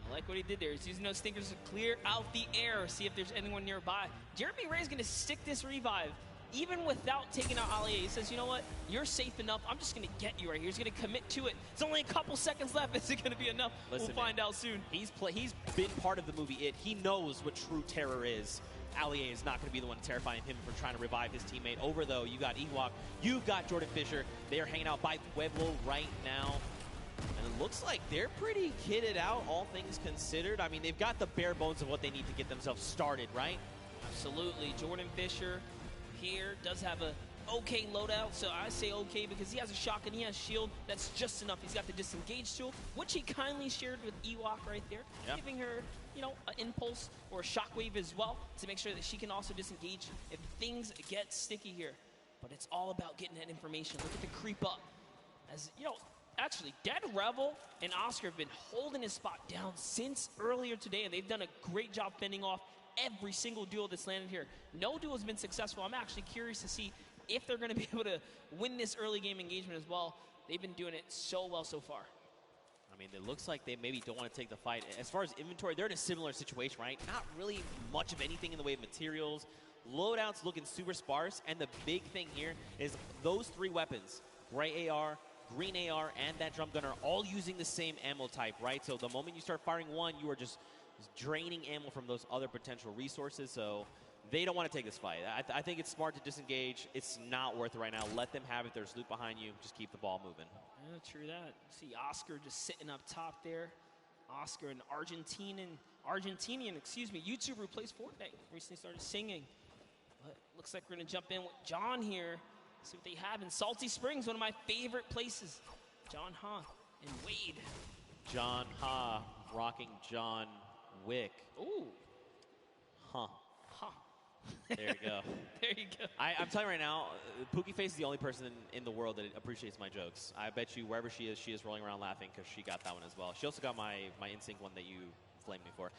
Speaker 2: I like what he did there. He's using those stinkers to clear out the air, see if there's anyone nearby. Jeremy Ray's going to stick this revive, even without taking out Ali. He says, you know what? You're safe enough. I'm just going to get you right here. He's going to commit to it. It's only a couple seconds left. Is it going to be enough? We'll find out soon.
Speaker 5: He's been part of the movie It. He knows what true terror is. Ali A is not going to be the one terrifying him for trying to revive his teammate. Over, though, you got Ewok. You've got Jordan Fisher. They are hanging out by Pueblo right now. And it looks like they're pretty kitted out, all things considered. I mean, they've got the bare bones of what they need to get themselves started, right?
Speaker 2: Absolutely. Jordan Fisher here does have a okay loadout, so I say okay because he has a shotgun, he has shield. That's just enough. He's got the disengage tool, which he kindly shared with Ewok right there, giving her, you know, an impulse or a shockwave as well to make sure that she can also disengage if things get sticky here. But it's all about getting that information. Look at the creep up. As you know, actually, Dead Rebel and Oscar have been holding his spot down since earlier today, and they've done a great job fending off every single duel that's landed here. No duel has been successful. I'm actually curious to see if they're going to be able to win this early game engagement as well. they've been doing it so well so far.
Speaker 5: I mean, it looks like they maybe don't want to take the fight. As far as inventory, they're in a similar situation, right? Not really much of anything in the way of materials. Loadouts looking super sparse, and the big thing here is those 3 weapons, gray AR, green AR, and that drum gun are all using the same ammo type, right? So the moment you start firing one, you are just draining ammo from those other potential resources, so they don't want to take this fight. I think it's smart to disengage. It's not worth it right now. Let them have it. There's loot behind you. Just keep the ball moving.
Speaker 2: Yeah, true that. See Oscar just sitting up top there. Oscar, an Argentinian YouTuber who plays Fortnite. Recently started singing. But looks like we're going to jump in with John here. See what they have in Salty Springs, one of my favorite places. John Ha and Wade.
Speaker 5: John Ha rocking John Wick.
Speaker 2: Ooh.
Speaker 5: Huh.
Speaker 2: Huh.
Speaker 5: There you go.
Speaker 2: There you go.
Speaker 5: I'm telling you right now, Pookie Face is the only person in the world that appreciates my jokes. I bet you wherever she is rolling around laughing because she got that one as well. She also got my Instinct one that you flamed me for.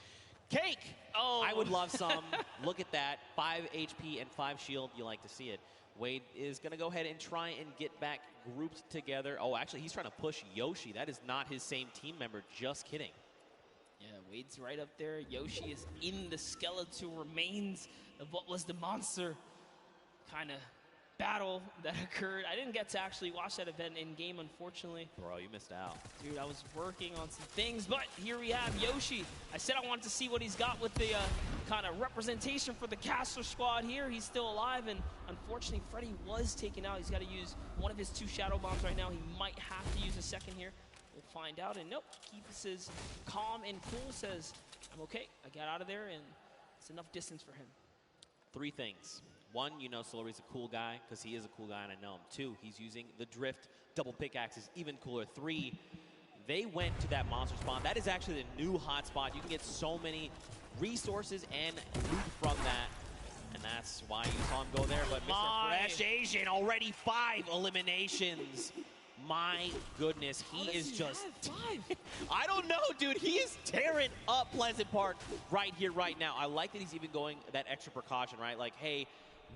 Speaker 5: Cake!
Speaker 2: Oh.
Speaker 5: I would love some. Look at that. 5 HP and 5 shield. You like to see it. Wade is going to go ahead and try and get back grouped together. Oh, actually, he's trying to push Yoshi. That is not his same team member. Just kidding.
Speaker 2: Yeah, Wade's right up there. Yoshi is in the skeletal remains of what was the monster kind of battle that occurred. I didn't get to actually watch that event in-game, unfortunately.
Speaker 5: Bro, you missed out.
Speaker 2: Dude, I was working on some things, but here we have Yoshi. I said I wanted to see what he's got with the kind of representation for the Caster squad here. He's still alive, and unfortunately, Freddy was taken out. He's got to use one of his 2 shadow bombs right now. He might have to use a second here. We'll find out, and nope, keeps his calm and cool, says, I'm okay. I got out of there, and it's enough distance for him.
Speaker 5: 3 things. 1, you know Solari's a cool guy, because he is a cool guy, and I know him. 2, he's using the drift double pickaxes, even cooler. 3, they went to that monster spawn. That is actually the new hot spot. You can get so many resources and loot from that, and that's why you saw him go there. But Mr. Fresh Asian, already 5 eliminations. My goodness, he is just... I don't know, dude. He is tearing up Pleasant Park right here, right now. I like that he's even going that extra precaution, right? Like, hey,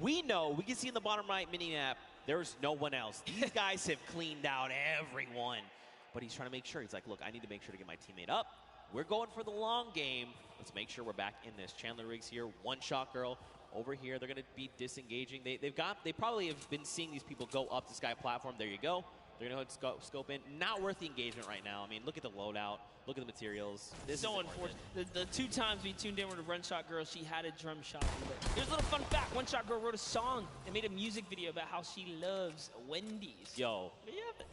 Speaker 5: we know, we can see in the bottom right mini-map, there's no one else. These guys have cleaned out everyone. But he's trying to make sure. He's like, look, I need to make sure to get my teammate up. We're going for the long game. Let's make sure we're back in this. Chandler Riggs here, one-shot girl. Over here, they're going to be disengaging. They probably have been seeing these people go up the sky platform. There you go. They're going to scope in. Not worth the engagement right now. I mean, look at the loadout. Look at the materials. This
Speaker 2: so unfortunate. The 2 times we tuned in with a One Shot Girl, she had a drum shot. Here's a little fun fact. One Shot Girl wrote a song and made a music video about how she loves Wendy's.
Speaker 5: Yo,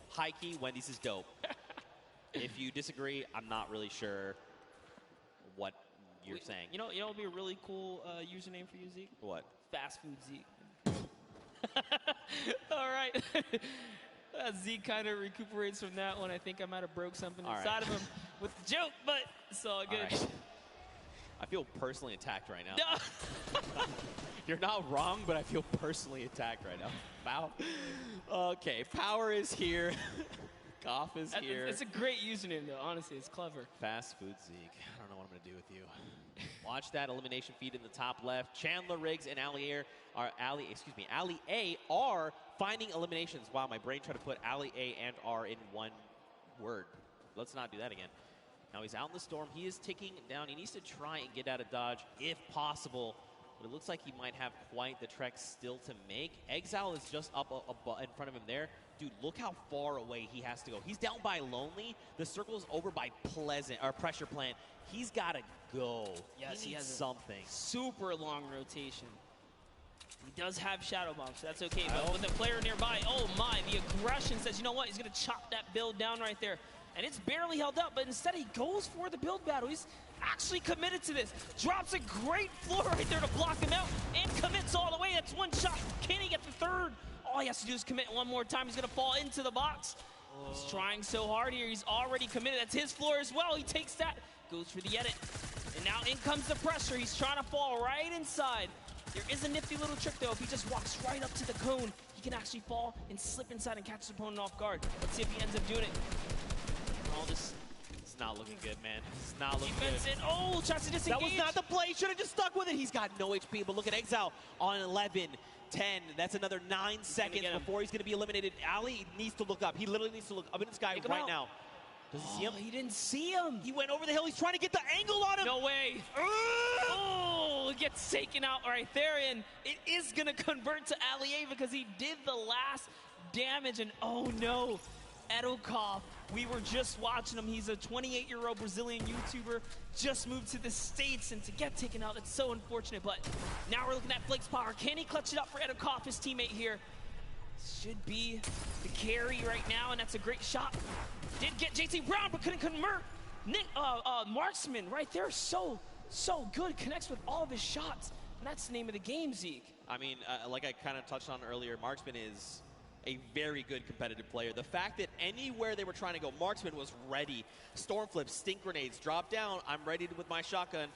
Speaker 5: high key, Wendy's is dope. If you disagree, I'm not really sure what you're saying.
Speaker 2: You know what would be a really cool username for you, Zeke?
Speaker 5: What?
Speaker 2: Fast Food Zeke. All right. Zeke kind of recuperates from that one. I think I might have broke something inside of him with the joke, but it's all good.
Speaker 5: All right. I feel personally attacked right now. No. You're not wrong, but I feel personally attacked right now. Wow. Okay, Power is here. Goff is here.
Speaker 2: It's a great username, though. Honestly, it's clever.
Speaker 5: Fast Food Zeke. I don't know what I'm going to do with you. Watch that elimination feed in the top left. Chandler Riggs and Ali A are finding eliminations. Wow, my brain tried to put Ali A and R in one word. Let's not do that again. Now he's out in the storm. He is ticking down. He needs to try and get out of dodge if possible. But it looks like he might have quite the trek still to make. Exile is just up in front of him there. Dude, look how far away he has to go. He's down by Lonely. The circle is over by Pressure Plant. He's got to go.
Speaker 2: Yes,
Speaker 5: he needs something.
Speaker 2: Super long rotation. He does have Shadow Bomb, so that's okay. But with the player nearby, oh my, the aggression says, you know what? He's going to chop that build down right there. And it's barely held up, but instead he goes for the build battle. He's actually committed to this. Drops a great floor right there to block him out and commits all the way. That's one shot. Can he get the third? All he has to do is commit one more time. He's going to fall into the box. He's trying so hard here. He's already committed. That's his floor as well. He takes that, goes for the edit. And now in comes the pressure. He's trying to fall right inside. There is a nifty little trick, though. If he just walks right up to the cone, he can actually fall and slip inside and catch his opponent off guard. Let's see if he ends up doing it. All this.
Speaker 5: It's not looking good, man. It's not looking
Speaker 2: Defense
Speaker 5: good.
Speaker 2: In. Oh, tries to disengage.
Speaker 5: That was not the play. He should have just stuck with it. He's got no HP, but look at Exile on 11. 10. That's another 9 seconds before he's going to be eliminated. Ali needs to look up. He literally needs to look up at this guy right now. Does he see him?
Speaker 2: He didn't see him.
Speaker 5: He went over the hill. He's trying to get the angle on him.
Speaker 2: No way. Oh, it gets taken out right there, and it is going to convert to Allie because he did the last damage, and oh no. Edokov, we were just watching him. He's a 28-year-old Brazilian YouTuber, just moved to the States, and to get taken out, it's so unfortunate. But now we're looking at Flake's power. Can he clutch it up for Edokov, his teammate here? Should be the carry right now, and that's a great shot. Did get JT Brown, but couldn't convert. Marksman right there, so good. Connects with all of his shots, and that's the name of the game, Zeke.
Speaker 5: I mean, like I kind of touched on earlier, Marksman is a very good competitive player. The fact that anywhere they were trying to go, Marksman was ready. Storm flips, stink grenades, drop down. I'm ready with my shotgun.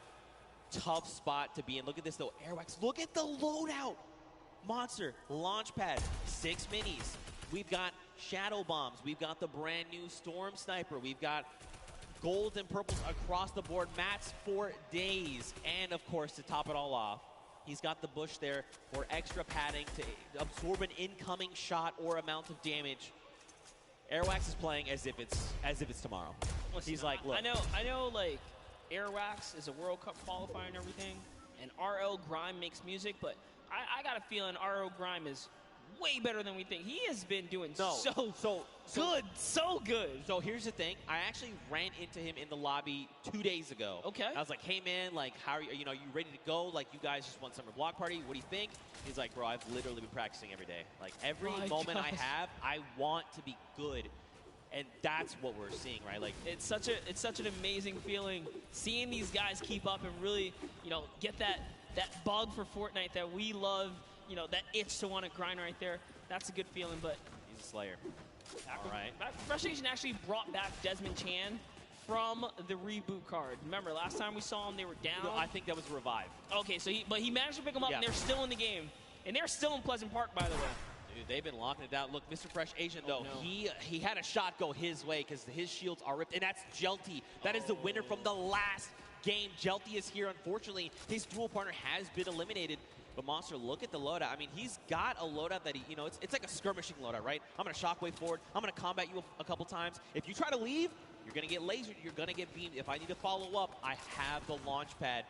Speaker 5: Tough spot to be in. Look at this though, Airwax. Look at the loadout. Monster, launch pad, 6 minis. We've got shadow bombs. We've got the brand new Storm Sniper. We've got golds and purples across the board. Mats for days. And of course, to top it all off, he's got the bush there for extra padding to absorb an incoming shot or amount of damage. Airwax is playing as if it's tomorrow.
Speaker 2: Listen,
Speaker 5: He's like, look.
Speaker 2: I know, like Airwax is a World Cup qualifier and everything, and RL Grime makes music, but I got a feeling RL Grime is way better than we think. He has been doing so good.
Speaker 5: So here's the thing. I actually ran into him in the lobby 2 days ago.
Speaker 2: Okay.
Speaker 5: I was like, hey man, like, how are you? You know, you ready to go? Like, you guys just won summer block party. What do you think? He's like, bro, I've literally been practicing every day. Like, every moment I have, I want to be good. And that's what we're seeing, right? Like,
Speaker 2: it's such an amazing feeling seeing these guys keep up and really, you know, get that bug for Fortnite that we love. You know, that itch to want to grind right there. That's a good feeling, but
Speaker 5: he's a slayer. All right.
Speaker 2: Fresh Asian actually brought back Desmond Chan from the reboot card. Remember, last time we saw them, they were down.
Speaker 5: No, I think that was revived.
Speaker 2: Okay, so he managed to pick them up, and they're still in the game. And they're still in Pleasant Park, by the way.
Speaker 5: Dude, they've been locking it down. Look, Mr. Fresh Asian, though, he had a shot go his way because his shields are ripped, and that's Jelty. That is the winner from the last game. Jelty is here. Unfortunately, his dual partner has been eliminated. But Monster, look at the loadout. I mean, he's got a loadout that he, you know, it's like a skirmishing loadout, right? I'm going to shockwave forward. I'm going to combat you a couple times. If you try to leave, you're going to get lasered. You're going to get beamed. If I need to follow up, I have the launch pad.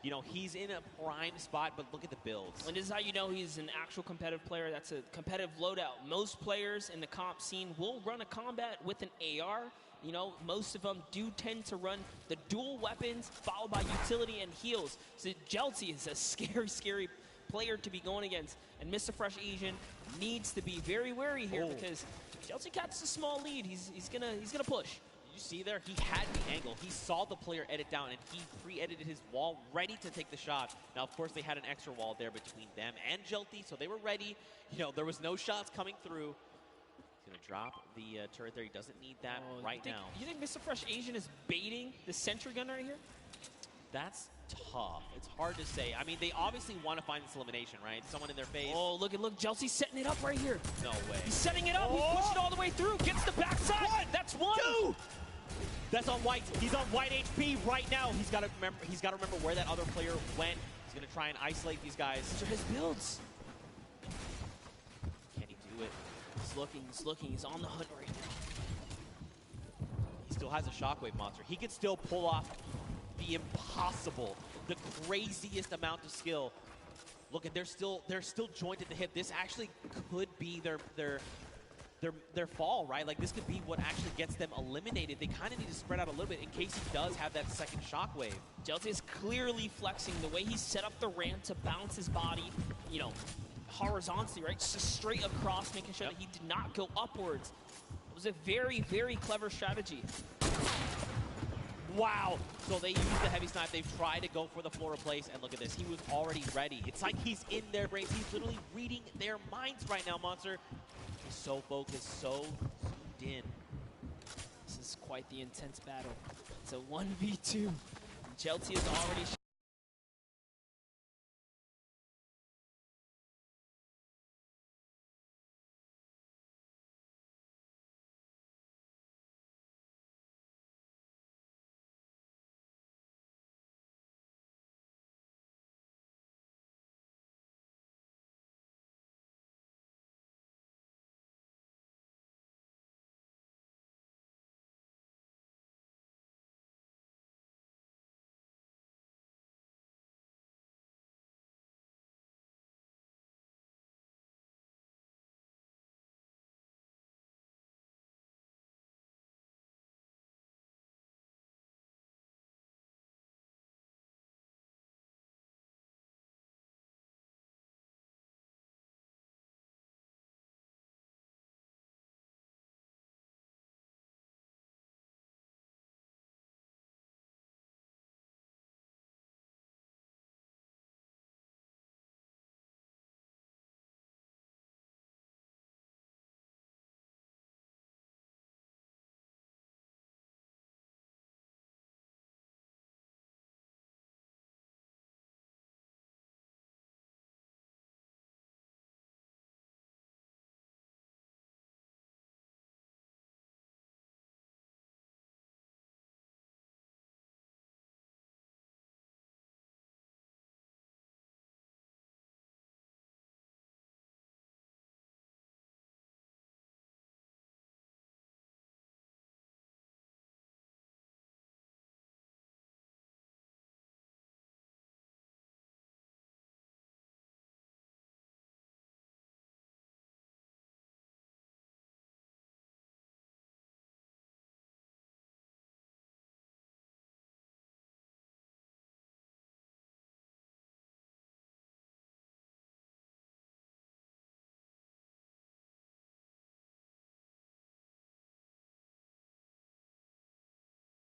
Speaker 5: You know, he's in a prime spot, but look at the builds.
Speaker 2: And this is how you know he's an actual competitive player. That's a competitive loadout. Most players in the comp scene will run a combat with an AR. You know, most of them do tend to run the dual weapons followed by utility and heals. So Jelty is a scary player to be going against. And Mr. Fresh Asian needs to be very wary here because Jelty catches a small lead. He's gonna push.
Speaker 5: You see there, he had the angle. He saw the player edit down, and he pre-edited his wall, ready to take the shot. Now, of course, they had an extra wall there between them and Jelty, so they were ready. You know, there was no shots coming through. He's going to drop the turret there. He doesn't need that now.
Speaker 2: You think Mr. Fresh Asian is baiting the sentry gun right here?
Speaker 5: That's tough. It's hard to say. I mean, they obviously want to find this elimination, right? Someone in their face.
Speaker 2: Oh, look, Jelty's setting it up right here.
Speaker 5: No way.
Speaker 2: He's setting it up. He's pushing all the way through. Gets the backside. That's one.
Speaker 5: Two. That's on white. He's on white HP right now. He's got to remember where that other player went. He's going to try and isolate these guys.
Speaker 2: These are his builds.
Speaker 5: Can he do it?
Speaker 2: He's looking. He's on the hunt right now.
Speaker 5: He still has a shockwave monster. He could still pull off the impossible, the craziest amount of skill. Look, and they're still jointed at the hip. This actually could be their fall, right? Like, this could be what actually gets them eliminated. They kind of need to spread out a little bit in case he does have that second shockwave.
Speaker 2: Jelty is clearly flexing the way he set up the ramp to bounce his body, you know, horizontally, right? Just straight across, making sure that he did not go upwards. It was a very, very clever strategy.
Speaker 5: Wow. So they used the heavy snipe. They've tried to go for the floor replace, and look at this. He was already ready. It's like he's in their brains. He's literally reading their minds right now, Monster. He's so focused, so zoomed in.
Speaker 2: This is quite the intense battle. It's a 1v2. Jelty is already